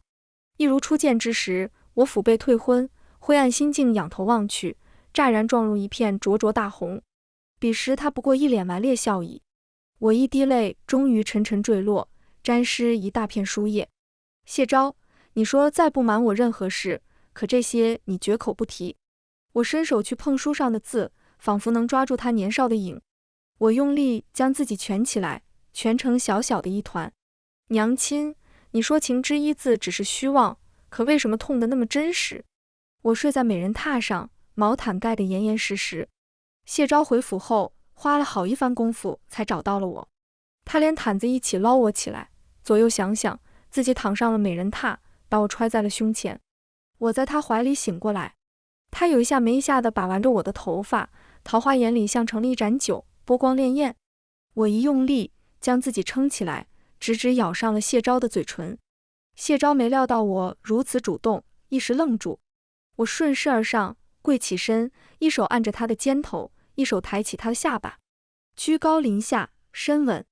一如初见之时，我腹背退婚，灰暗心境仰头望去，乍然撞入一片灼灼大红。彼时他不过一脸顽劣笑意，我一滴泪终于沉沉坠落，沾湿一大片书页。谢昭，你说再不瞒我任何事，可这些你绝口不提。我伸手去碰书上的字，仿佛能抓住他年少的影。我用力将自己蜷起来，蜷成小小的一团。娘亲，你说情之一字只是虚妄，可为什么痛得那么真实？我睡在美人榻上，毛毯盖得严严实实。谢昭回府后，花了好一番功夫才找到了我。他连毯子一起捞我起来，左右想想，自己躺上了美人榻，把我揣在了胸前。我在他怀里醒过来，他有一下没一下地把玩着我的头发，桃花眼里像盛了一盏酒，波光潋滟。我一用力，将自己撑起来，直直咬上了谢昭的嘴唇。谢昭没料到我如此主动，一时愣住。我顺势而上，跪起身，一手按着他的肩头，一手抬起他的下巴，居高临下，深吻。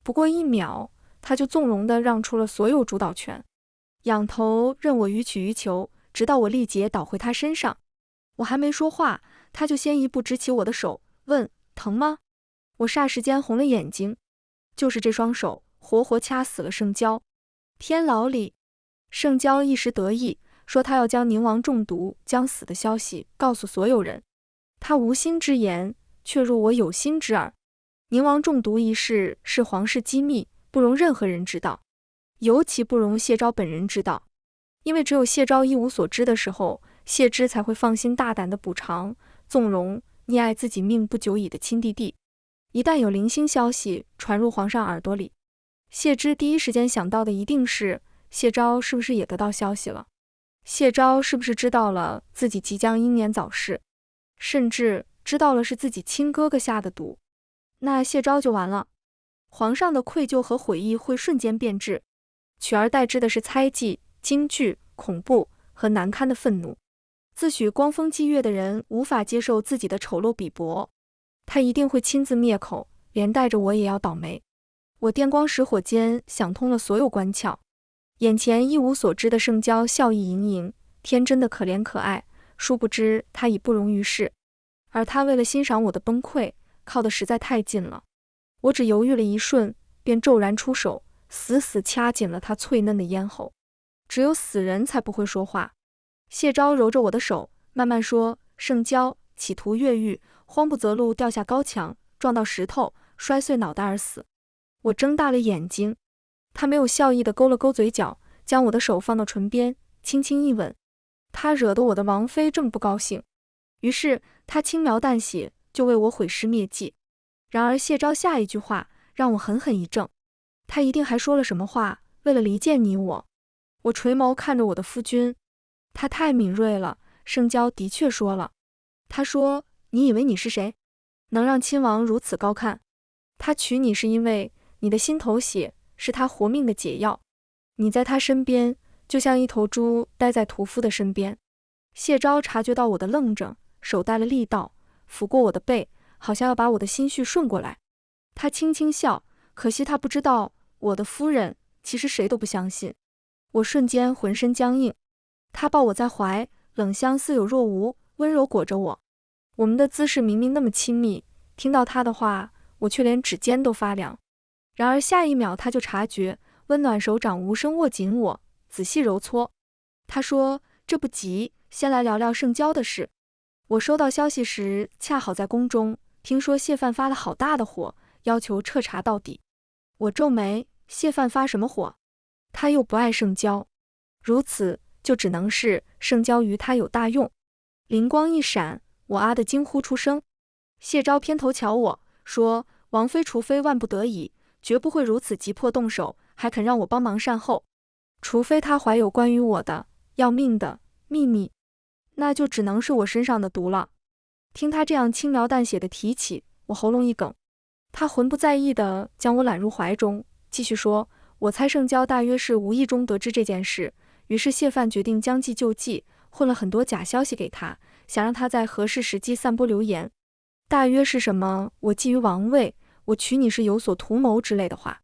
不过1秒，他就纵容地让出了所有主导权，仰头任我予取予求，直到我力竭倒回他身上。我还没说话，他就先一步执起我的手，问：疼吗？我霎时间红了眼睛，就是这双手活活掐死了盛娇。天牢里，盛娇一时得意，说他要将宁王中毒将死的消息告诉所有人。他无心之言，却入我有心之耳。宁王中毒一事是皇室机密，不容任何人知道，尤其不容谢昭本人知道，因为只有谢昭一无所知的时候，谢之才会放心大胆地补偿、纵容溺爱自己命不久矣的亲弟弟。一旦有零星消息传入皇上耳朵里，谢之第一时间想到的一定是谢昭是不是也得到消息了，谢昭是不是知道了自己即将英年早逝，甚至知道了是自己亲哥哥下的毒。那谢昭就完了，皇上的愧疚和悔意会瞬间变质，取而代之的是猜忌、惊惧、恐怖和难堪的愤怒。自诩光风霁月的人无法接受自己的丑陋鄙薄，他一定会亲自灭口，连带着我也要倒霉。我电光石火间想通了所有关窍，眼前一无所知的盛娇笑意盈盈，天真的可怜可爱，殊不知他已不容于世，而他为了欣赏我的崩溃，靠得实在太近了。我只犹豫了一瞬，便骤然出手，死死掐紧了他脆嫩的咽喉。只有死人才不会说话。谢昭揉着我的手，慢慢说：盛娇企图越狱，慌不择路掉下高墙，撞到石头，摔碎脑袋而死。我睁大了眼睛，他没有笑意地勾了勾嘴角，将我的手放到唇边，轻轻一吻。他惹得我的王妃这么不高兴，于是他轻描淡写就为我毁尸灭迹。然而谢昭下一句话让我狠狠一怔，他一定还说了什么话，为了离间你我。我垂眸看着我的夫君，他太敏锐了。盛娇的确说了，他说：你以为你是谁，能让亲王如此高看？他娶你是因为你的心头血是他活命的解药，你在他身边就像一头猪待在屠夫的身边。谢昭察觉到我的愣怔，手带了力道，抚过我的背，好像要把我的心绪顺过来。他轻轻笑，可惜他不知道，我的夫人其实谁都不相信。我瞬间浑身僵硬。他抱我在怀，冷香似有若无，温柔裹着我。我们的姿势明明那么亲密，听到他的话，我却连指尖都发凉。然而下一秒他就察觉，温暖手掌无声握紧我，仔细揉搓。他说：“这不急，先来聊聊圣娇的事。”我收到消息时，恰好在宫中，听说谢范发了好大的火，要求彻查到底。我皱眉，谢范发什么火？他又不爱圣娇，如此就只能是圣娇于他有大用。灵光一闪，我啊的惊呼出声。谢昭偏头瞧我，说：“王妃除非万不得已，绝不会如此急迫动手，还肯让我帮忙善后。除非他怀有关于我的要命的秘密，那就只能是我身上的毒了。”听他这样轻描淡写的提起，我喉咙一梗。他浑不在意地将我揽入怀中，继续说：“我猜圣娇大约是无意中得知这件事，于是谢范决定将计就计，混了很多假消息给他，想让他在合适时机散播流言。大约是什么我觊觎王位，我娶你是有所图谋之类的话。”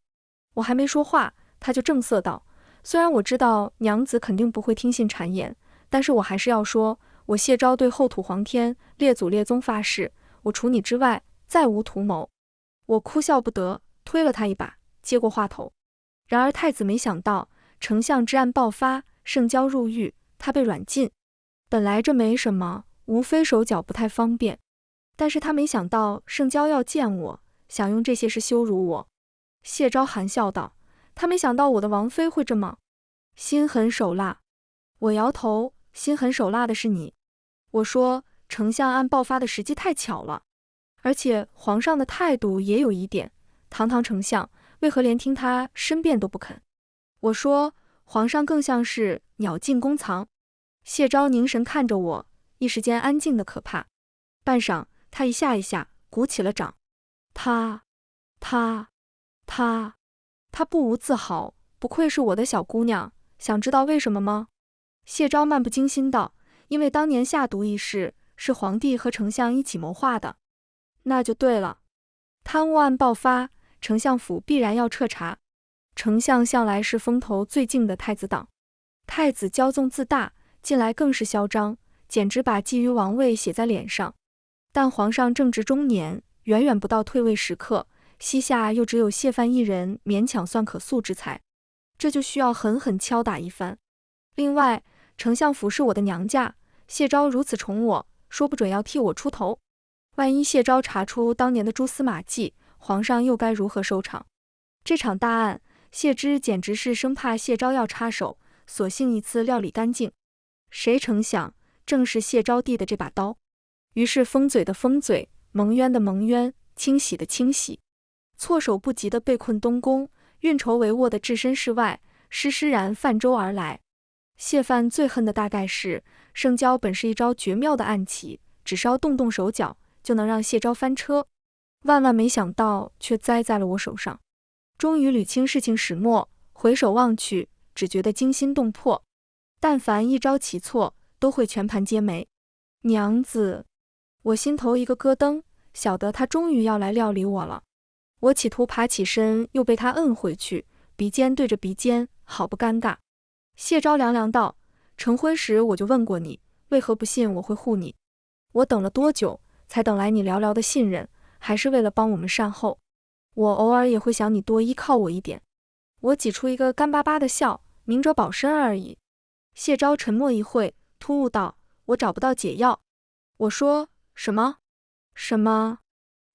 我还没说话，他就正色道：“虽然我知道娘子肯定不会听信谗言，但是我还是要说，我谢昭对后土皇天、列祖列宗发誓，我除你之外再无图谋。”我哭笑不得，推了他一把，接过话头。然而太子没想到，丞相之案爆发，圣娇入狱，他被软禁。本来这没什么，无非手脚不太方便，但是他没想到圣娇要见我，想用这些事羞辱我。谢昭含笑道：“他没想到我的王妃会这么心狠手辣。”我摇头，心狠手辣的是你。我说：“丞相案爆发的时机太巧了，而且皇上的态度也有疑点，堂堂丞相，为何连听他申辩都不肯？”我说：“皇上更像是鸟尽弓藏。”谢昭凝神看着我，一时间安静的可怕。半晌，他一下一下鼓起了掌。他不无自豪，不愧是我的小姑娘。想知道为什么吗？谢昭漫不经心道：“因为当年下毒一事是皇帝和丞相一起谋划的。”那就对了，贪污案爆发，丞相府必然要彻查。丞相向来是风头最劲的太子党，太子骄纵自大，近来更是嚣张，简直把觊觎王位写在脸上。但皇上正值中年，远远不到退位时刻，膝下又只有谢范一人，勉强算可塑之才，这就需要狠狠敲打一番。另外，丞相府是我的娘家，谢昭如此宠我，说不准要替我出头。万一谢昭查出当年的蛛丝马迹，皇上又该如何收场？这场大案，谢知简直是生怕谢昭要插手，索性一次料理干净。谁成想，正是谢昭递的这把刀。于是封嘴的封嘴，蒙冤的蒙冤，清洗的清洗。措手不及的被困东宫，运筹帷幄的置身事外，施施然泛舟而来。谢范最恨的大概是，圣娇本是一招绝妙的暗棋，只稍动动手脚，就能让谢昭翻车。万万没想到，却栽在了我手上。终于捋清事情始末，回首望去，只觉得惊心动魄。但凡一招棋错，都会全盘皆没。娘子，我心头一个咯噔，晓得他终于要来料理我了。我企图爬起身，又被他摁回去，鼻尖对着鼻尖，好不尴尬。谢昭凉凉道：“成婚时我就问过你，为何不信我会护你？我等了多久，才等来你寥寥的信任，还是为了帮我们善后。我偶尔也会想你多依靠我一点。”我挤出一个干巴巴的笑，明哲保身而已。谢昭沉默一会，突兀道：“我找不到解药。”我说：“什么？什么？”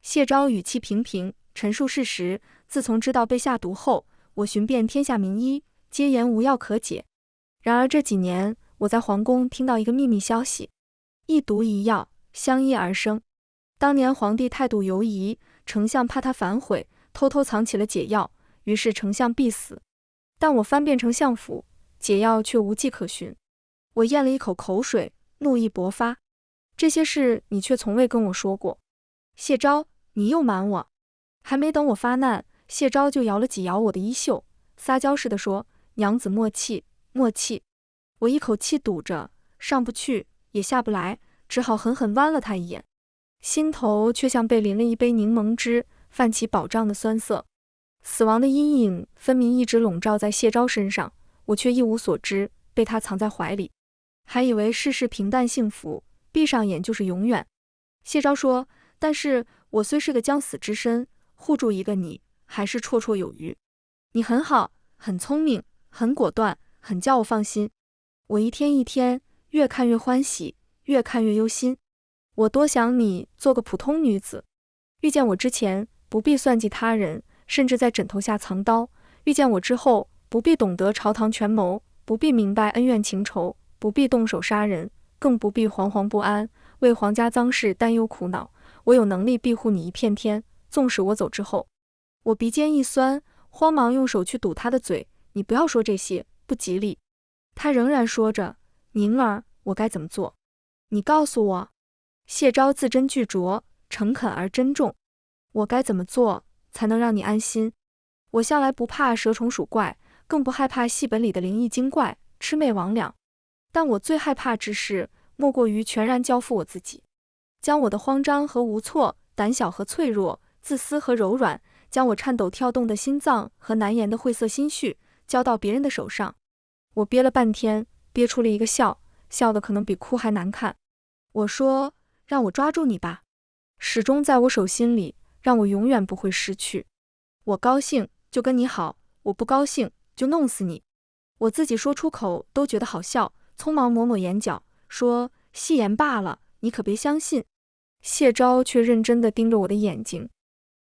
谢昭语气平平，陈述事实。自从知道被下毒后，我寻遍天下名医，皆言无药可解。然而这几年，我在皇宫听到一个秘密消息：一毒一药，相依而生。当年皇帝态度犹疑，丞相怕他反悔，偷偷藏起了解药，于是丞相必死。但我翻遍丞相府，解药却无迹可寻。我咽了一口口水，怒意勃发。这些事你却从未跟我说过。谢昭，你又瞒我。还没等我发难，谢昭就摇了几摇我的衣袖，撒娇似的说：“娘子莫气，莫气。”我一口气堵着，上不去也下不来，只好狠狠剜了他一眼。心头却像被淋了一杯柠檬汁，泛起饱胀的酸涩。死亡的阴影分明一直笼罩在谢昭身上，我却一无所知，被他藏在怀里，还以为世事平淡幸福，闭上眼就是永远。谢昭说，但是我虽是个将死之身，护住一个你，还是绰绰有余。你很好，很聪明，很果断，很叫我放心。我一天一天，越看越欢喜，越看越忧心。我多想你做个普通女子，遇见我之前，不必算计他人，甚至在枕头下藏刀；遇见我之后，不必懂得朝堂权谋，不必明白恩怨情仇，不必动手杀人，更不必惶惶不安，为皇家脏事担忧苦恼。我有能力庇护你一片天，纵使我走之后。我鼻尖一酸，慌忙用手去堵他的嘴，你不要说这些，不吉利。他仍然说着，宁儿，我该怎么做？你告诉我。谢昭字斟句酌，诚恳而珍重。我该怎么做，才能让你安心？我向来不怕蛇虫鼠怪，更不害怕戏本里的灵异精怪、魑魅魍魉，但我最害怕之事，莫过于全然交付我自己，将我的慌张和无措、胆小和脆弱、自私和柔软，将我颤抖跳动的心脏和难言的晦涩心绪，交到别人的手上。我憋了半天，憋出了一个笑，笑得可能比哭还难看。我说，让我抓住你吧，始终在我手心里，让我永远不会失去。我高兴就跟你好，我不高兴就弄死你。我自己说出口都觉得好笑，匆忙抹抹眼角，说戏言罢了，你可别相信。谢昭却认真地盯着我的眼睛，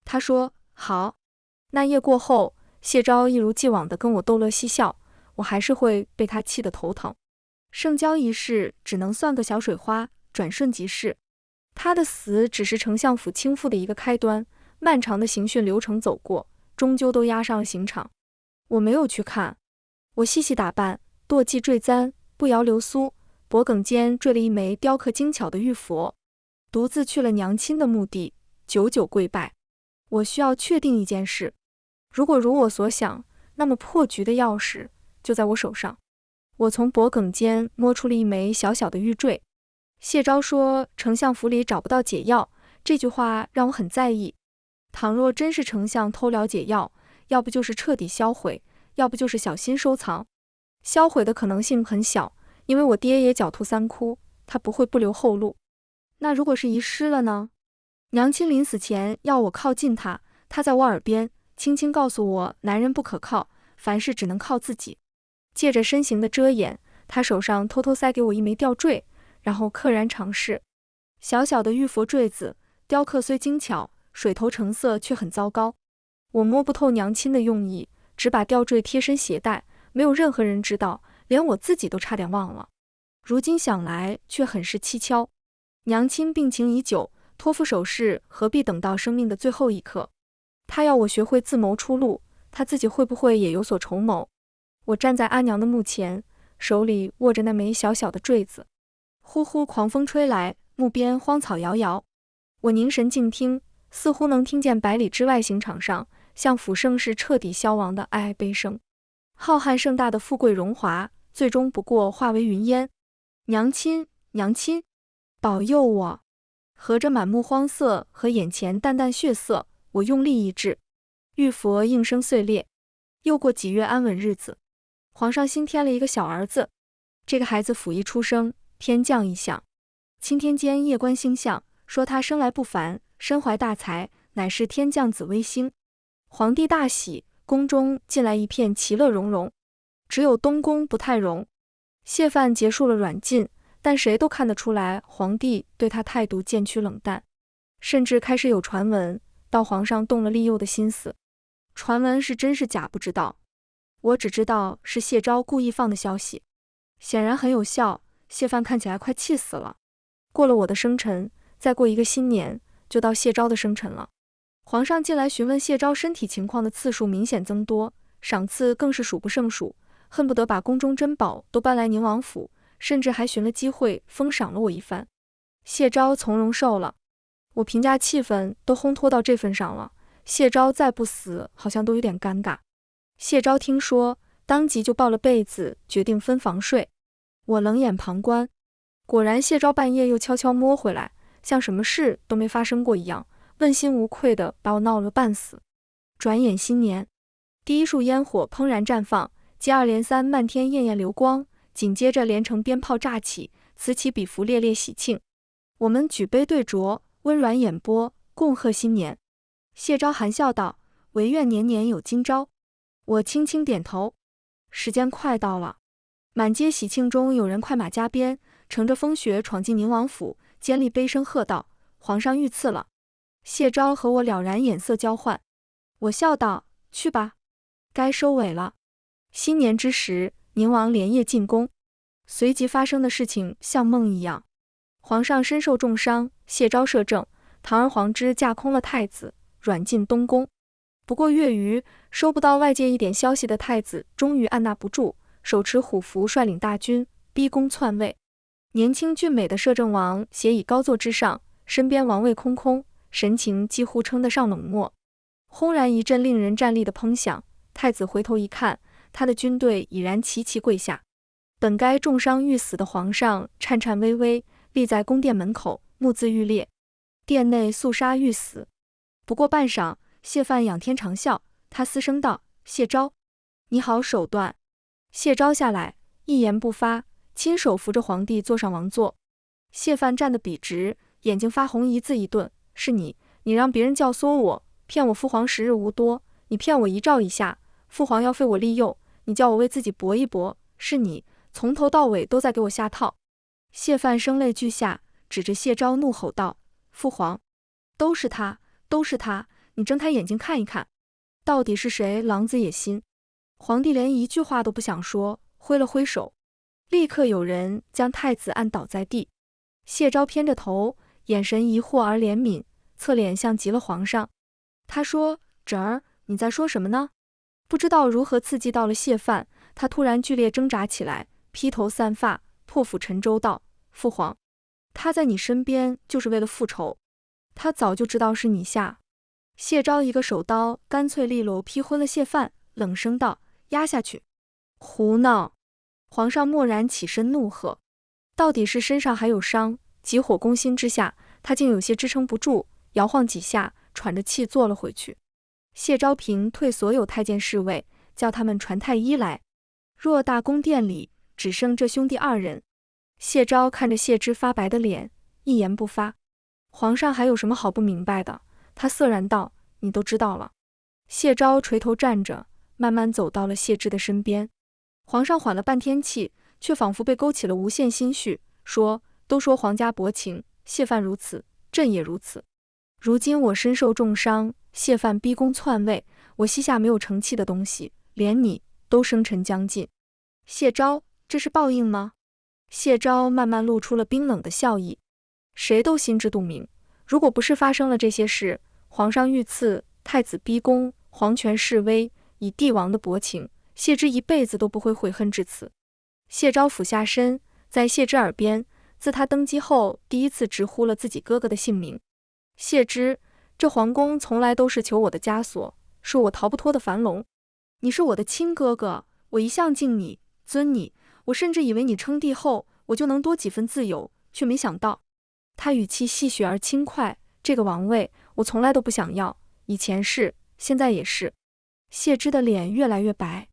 他说好。那夜过后，谢昭一如既往地跟我逗乐嬉笑，我还是会被他气得头疼。圣交一事只能算个小水花，转瞬即逝。他的死只是丞相府倾覆的一个开端，漫长的刑讯流程走过，终究都押上了刑场。我没有去看，我细细打扮，堕髻坠簪，步摇流苏，脖颈间坠了一枚雕刻精巧的玉佛，独自去了娘亲的墓地，久久跪拜。我需要确定一件事，如果如我所想，那么破局的钥匙就在我手上。我从脖颈间摸出了一枚小小的玉坠。谢昭说丞相府里找不到解药，这句话让我很在意。倘若真是丞相偷了解药，要不就是彻底销毁，要不就是小心收藏。销毁的可能性很小，因为我爹也狡兔三窟，他不会不留后路。那如果是遗失了呢？娘亲临死前要我靠近他，他在我耳边轻轻告诉我，男人不可靠，凡事只能靠自己。借着身形的遮掩，他手上偷偷塞给我一枚吊坠，然后溘然尝试。小小的玉佛坠子，雕刻虽精巧，水头成色却很糟糕。我摸不透娘亲的用意，只把吊坠贴身携带，没有任何人知道，连我自己都差点忘了。如今想来，却很是蹊跷。娘亲病情已久，托付首饰何必等到生命的最后一刻？她要我学会自谋出路，她自己会不会也有所筹谋？我站在阿娘的墓前，手里握着那枚小小的坠子。呼呼狂风吹来，墓边荒草摇摇。我凝神静听，似乎能听见百里之外刑场上相府盛世彻底消亡的哀哀悲声。浩瀚盛大的富贵荣华，最终不过化为云烟。娘亲，娘亲，保佑我！合着满目荒色和眼前淡淡血色，我用力一掷，玉佛应声碎裂。又过几月安稳日子，皇上新添了一个小儿子。这个孩子甫一出生，天降异象，钦天监夜观星象，说他生来不凡，身怀大才，乃是天降紫微星。皇帝大喜，宫中进来一片其乐融融，只有东宫不太容。谢范结束了软禁，但谁都看得出来，皇帝对他态度渐趋冷淡，甚至开始有传闻到皇上动了利诱的心思。传闻是真是假不知道，我只知道是谢昭故意放的消息，显然很有效。谢范看起来快气死了。过了我的生辰，再过一个新年，就到谢昭的生辰了。皇上近来询问谢昭身体情况的次数明显增多，赏赐更是数不胜数，恨不得把宫中珍宝都搬来宁王府，甚至还寻了机会封赏了我一番。谢昭从容受了，我评价气氛都烘托到这份上了，谢昭再不死好像都有点尴尬。谢昭听说，当即就抱了被子，决定分房睡。我冷眼旁观，果然谢昭半夜又悄悄摸回来，像什么事都没发生过一样，问心无愧地把我闹了半死。转眼新年，第一束烟火怦然绽放，接二连三漫天艳艳流光，紧接着连成鞭炮炸起，此起彼伏，烈烈喜庆。我们举杯对酌，温软演播，共贺新年。谢昭含笑道：“唯愿年年有今朝。”我轻轻点头。时间快到了，满街喜庆中，有人快马加鞭，乘着风雪闯进宁王府，尖利悲声喝道：“皇上御赐了！”谢昭和我了然眼色交换，我笑道：“去吧，该收尾了。”新年之时，宁王连夜进宫，随即发生的事情像梦一样。皇上身受重伤，谢昭摄政，堂而皇之架空了太子，软禁东宫。不过月余，收不到外界一点消息的太子终于按捺不住，手持虎符率领大军逼宫篡位。年轻俊美的摄政王斜倚高座之上，身边王位空空，神情几乎称得上冷漠。轰然一阵令人战栗的砰响，太子回头一看，他的军队已然齐齐跪下。本该重伤欲死的皇上颤颤巍巍立在宫殿门口，目眦欲裂，殿内肃杀欲死。不过半晌，谢范仰天长啸，他嘶声道：“谢昭，你好手段！”谢昭下来，一言不发，亲手扶着皇帝坐上王座。谢范站得笔直，眼睛发红，一字一顿：“是你让别人教唆我，骗我父皇时日无多，你骗我一诏一下，父皇要废我立幼，你叫我为自己搏一搏，是你从头到尾都在给我下套。”谢范声泪俱下，指着谢昭怒吼道：“父皇，都是他，都是他！你睁开眼睛看一看，到底是谁狼子野心？”皇帝连一句话都不想说，挥了挥手，立刻有人将太子按倒在地。谢昭偏着头，眼神疑惑而怜悯，侧脸向极了皇上。他说：“侄儿，你在说什么呢？”不知道如何刺激到了谢范，他突然剧烈挣扎起来，披头散发，破釜沉舟道：“父皇，他在你身边就是为了复仇，他早就知道是你下。”谢昭一个手刀干脆利落劈昏了谢范，冷声道：“压下去！”胡闹！皇上蓦然起身怒喝，到底是身上还有伤，急火攻心之下，他竟有些支撑不住，摇晃几下，喘着气坐了回去。谢昭平退所有太监侍卫，叫他们传太医来。偌大宫殿里只剩这兄弟二人。谢昭看着谢之发白的脸，一言不发。皇上还有什么好不明白的？他涩然道：“你都知道了。”谢昭垂头站着，慢慢走到了谢之的身边。皇上缓了半天气，却仿佛被勾起了无限心绪，说：“都说皇家薄情，谢范如此，朕也如此。如今我身受重伤，谢范逼宫篡位，我膝下没有成器的东西，连你都生辰将尽。谢昭，这是报应吗？”谢昭慢慢露出了冰冷的笑意。谁都心知肚明，如果不是发生了这些事，皇上御赐，太子逼宫，皇权示威，以帝王的薄情，谢之一辈子都不会悔恨至此。谢昭俯下身，在谢之耳边，自他登基后第一次直呼了自己哥哥的姓名。谢之，这皇宫从来都是求我的枷锁，是我逃不脱的樊笼。你是我的亲哥哥，我一向敬你，尊你，我甚至以为你称帝后，我就能多几分自由，却没想到。他语气戏谑而轻快，这个王位我从来都不想要，以前是，现在也是。谢之的脸越来越白。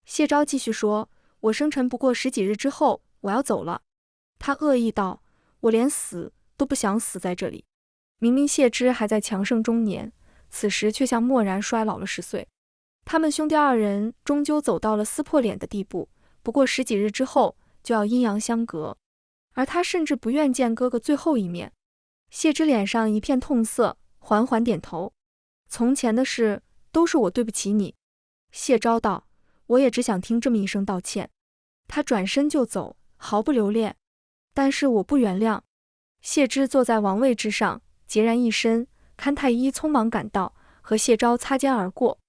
谢昭继续说：“我生辰不过10几日之后，我要走了。”他恶意道：“我连死都不想死在这里。”明明谢之还在强盛中年，此时却像蓦然衰老了10岁。他们兄弟二人终究走到了撕破脸的地步，不过10几日之后就要阴阳相隔，而他甚至不愿见哥哥最后一面。谢之脸上一片痛色，缓缓点头：“从前的事都是我对不起你。”谢昭道：“我也只想听这么一声道歉。”他转身就走，毫不留恋。但是我不原谅。谢之坐在王位之上，孑然一身，堪太医匆忙赶到，和谢昭擦肩而过。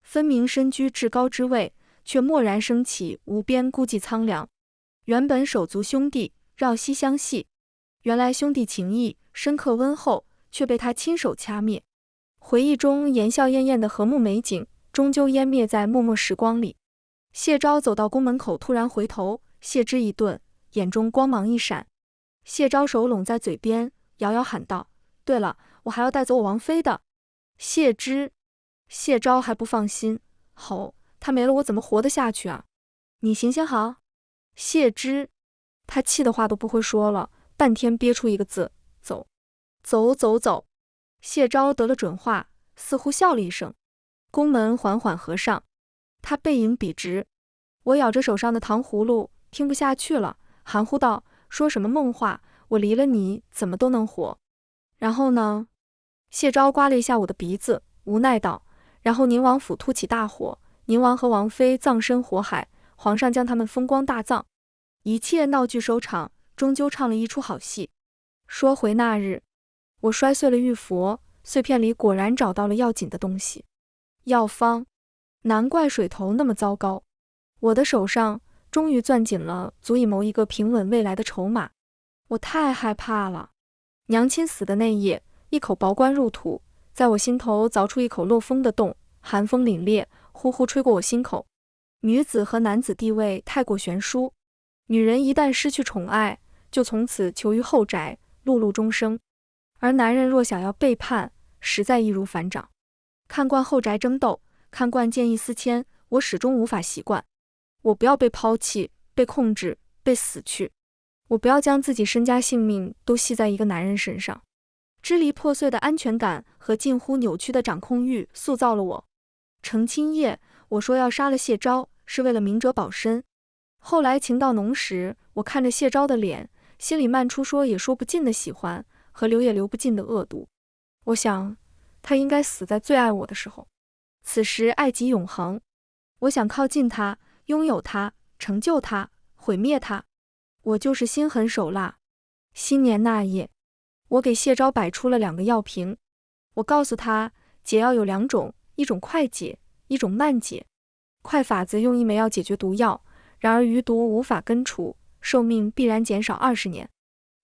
分明身居至高之位，却蓦然升起无边孤寂苍凉。原本手足兄弟，绕膝相系，原来兄弟情谊深刻温厚，却被他亲手掐灭。回忆中言笑晏晏的和睦美景，终究湮灭在默默时光里。谢昭走到宫门口，突然回头，谢之一顿，眼中光芒一闪。谢昭手拢在嘴边，摇摇喊道：“对了，我还要带走我王妃的。”谢之，谢昭还不放心，吼：“他没了，我怎么活得下去啊？你行行好。”谢之，他气的话都不会说了，半天憋出一个字：走，走走走。谢昭得了准话，似乎笑了一声。宫门缓缓合上，他背影笔直。我咬着手上的糖葫芦，听不下去了，含糊道：“说什么梦话？我离了你怎么都能活。”然后呢？谢昭刮了一下我的鼻子，无奈道：“然后宁王府突起大火，宁王和王妃葬身火海，皇上将他们风光大葬，一切闹剧收场，终究唱了一出好戏。”说回那日，我摔碎了玉佛，碎片里果然找到了要紧的东西，药方。难怪水头那么糟糕，我的手上终于攥紧了足以谋一个平稳未来的筹码。我太害怕了。娘亲死的那夜，一口薄棺入土，在我心头凿出一口漏风的洞，寒风凛冽，呼呼吹过我心口。女子和男子地位太过悬殊，女人一旦失去宠爱，就从此囚于后宅，碌碌终生；而男人若想要背叛，实在易如反掌。看惯后宅争斗，看惯见异思迁，我始终无法习惯。我不要被抛弃，被控制，被死去。我不要将自己身家性命都系在一个男人身上。支离破碎的安全感和近乎扭曲的掌控欲塑造了我。成亲夜，我说要杀了谢昭，是为了明哲保身。后来情到浓时，我看着谢昭的脸，心里漫出说也说不尽的喜欢和留也留不尽的恶毒。我想，他应该死在最爱我的时候。此时爱即永恒，我想靠近他，拥有他，成就他，毁灭他。我就是心狠手辣。新年那夜，我给谢昭摆出了2个药瓶。我告诉他，解药有2种，一种快解，一种慢解。快法子用1枚药解决毒药，然而余毒无法根除，寿命必然减少20年。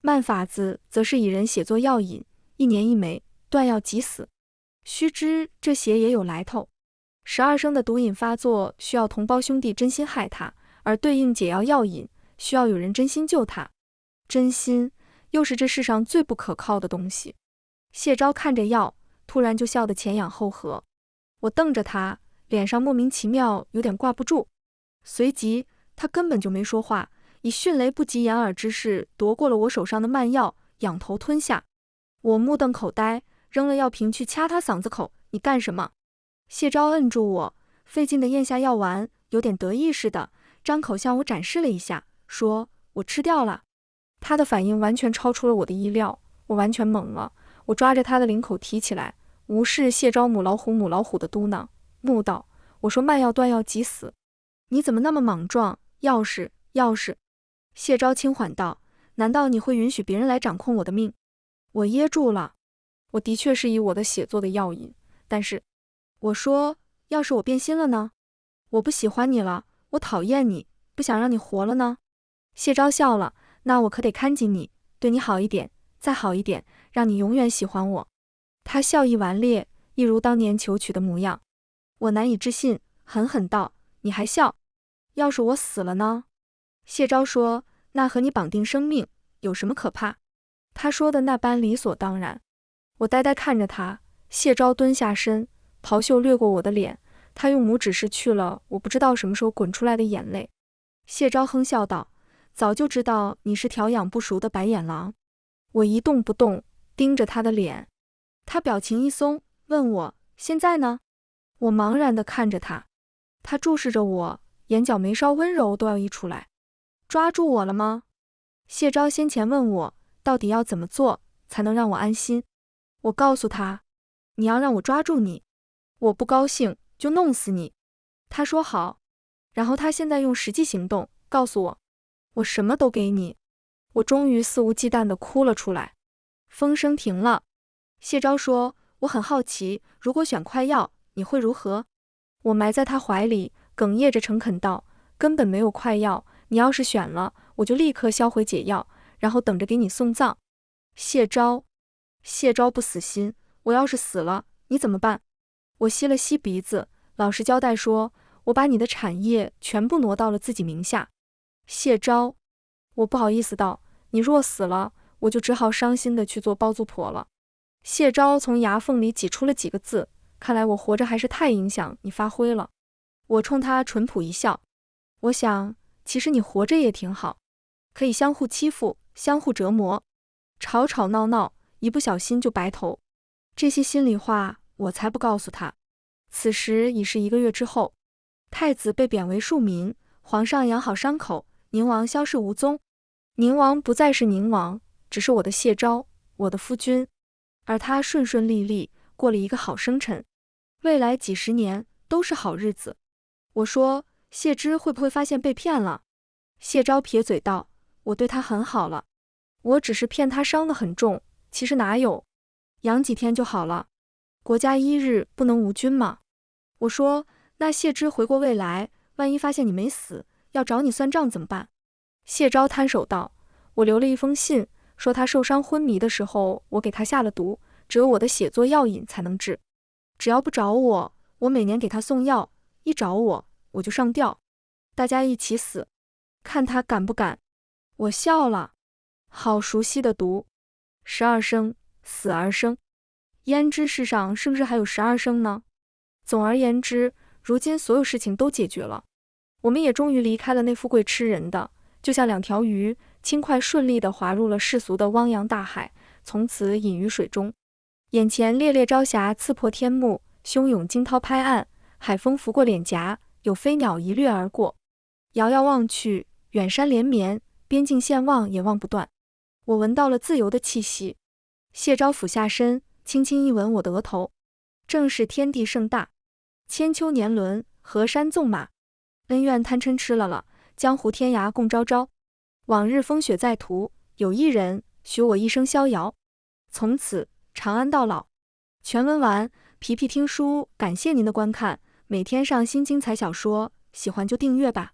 慢法子则是以人血做药引，1年1枚，断药即死。须知这血也有来头，12生的毒瘾发作需要同胞兄弟真心害他，而对应解药药引需要有人真心救他。真心又是这世上最不可靠的东西。谢昭看着药，突然就笑得前仰后合。我瞪着他，脸上莫名其妙有点挂不住。随即他根本就没说话，以迅雷不及掩耳之势夺过了我手上的慢药，仰头吞下。我目瞪口呆，扔了药瓶去掐他嗓子口：“你干什么？”谢昭摁住我，费劲地咽下药丸，有点得意似的，张口向我展示了一下，说：“我吃掉了。”他的反应完全超出了我的意料，我完全懵了。我抓着他的领口提起来，无视谢昭母老虎母老虎的嘟囔，怒道：“我说慢药断药即死，你怎么那么莽撞？要是……”谢昭轻缓道：“难道你会允许别人来掌控我的命？”我噎住了。我的确是以我的血做的药引，但是我说，要是我变心了呢？我不喜欢你了，我讨厌你，不想让你活了呢？谢昭笑了：“那我可得看紧你，对你好一点，再好一点，让你永远喜欢我。”他笑意顽劣，一如当年求娶的模样。我难以置信，狠狠道：“你还笑？要是我死了呢？”谢昭说：“那和你绑定生命，有什么可怕？”他说的那般理所当然。我呆呆看着他，谢昭蹲下身，袍袖掠过我的脸，他用拇指拭去了我不知道什么时候滚出来的眼泪。谢昭哼笑道：“早就知道你是调养不熟的白眼狼。”我一动不动，盯着他的脸。他表情一松，问我：“现在呢？”我茫然地看着他，他注视着我，眼角眉梢温柔都要溢出来。“抓住我了吗？”谢昭先前问我，到底要怎么做才能让我安心。我告诉他：“你要让我抓住你，我不高兴就弄死你。”他说好。然后他现在用实际行动告诉我，我什么都给你。我终于肆无忌惮地哭了出来。风声停了。谢昭说：“我很好奇，如果选快药，你会如何？”我埋在他怀里，哽咽着诚恳道：“根本没有快药，你要是选了，我就立刻销毁解药，然后等着给你送葬。”谢昭不死心，我要是死了，你怎么办？我吸了吸鼻子，老实交代说：“我把你的产业全部挪到了自己名下。”谢昭，我不好意思道：“你若死了，我就只好伤心的去做包租婆了。谢昭从牙缝里挤出了几个字，看来我活着还是太影响你发挥了。我冲他淳朴一笑，我想，其实你活着也挺好，可以相互欺负，相互折磨，吵吵闹闹，一不小心就白头。这些心里话我才不告诉他。此时已是1个月之后，太子被贬为庶民，皇上养好伤口，宁王消失无踪。宁王不再是宁王，只是我的谢昭，我的夫君，而他顺顺利利过了一个好生辰，未来几十年都是好日子。我说，谢之会不会发现被骗了？谢昭撇嘴道，我对他很好了，我只是骗他伤得很重，其实哪有，养几天就好了。国家一日不能无君吗？我说，那谢之回过未来，万一发现你没死，要找你算账怎么办？谢昭摊手道，我留了一封信，说他受伤昏迷的时候，我给他下了毒，只有我的血做药引才能治。只要不找我，我每年给他送药，一找我，我就上吊，大家一起死，看他敢不敢。我笑了，好熟悉的毒，12生，死而生，焉知世上是不是还有12生呢？总而言之，如今所有事情都解决了，我们也终于离开了那富贵吃人的，就像2条鱼，轻快顺利地滑入了世俗的汪洋大海，从此隐于水中。眼前烈烈朝霞刺破天幕，汹涌惊涛拍岸，海风拂过脸颊，有飞鸟一掠而过。遥遥望去，远山连绵，边境线望也望不断。我闻到了自由的气息。谢昭俯下身，轻轻一吻我的额头。正是天地盛大，千秋年轮，河山纵马，恩怨贪嗔痴了，江湖天涯共朝朝。往日风雪在途，有一人许我一生逍遥，从此长安到老。全文完，皮皮听书，感谢您的观看，每天上新精彩小说，喜欢就订阅吧。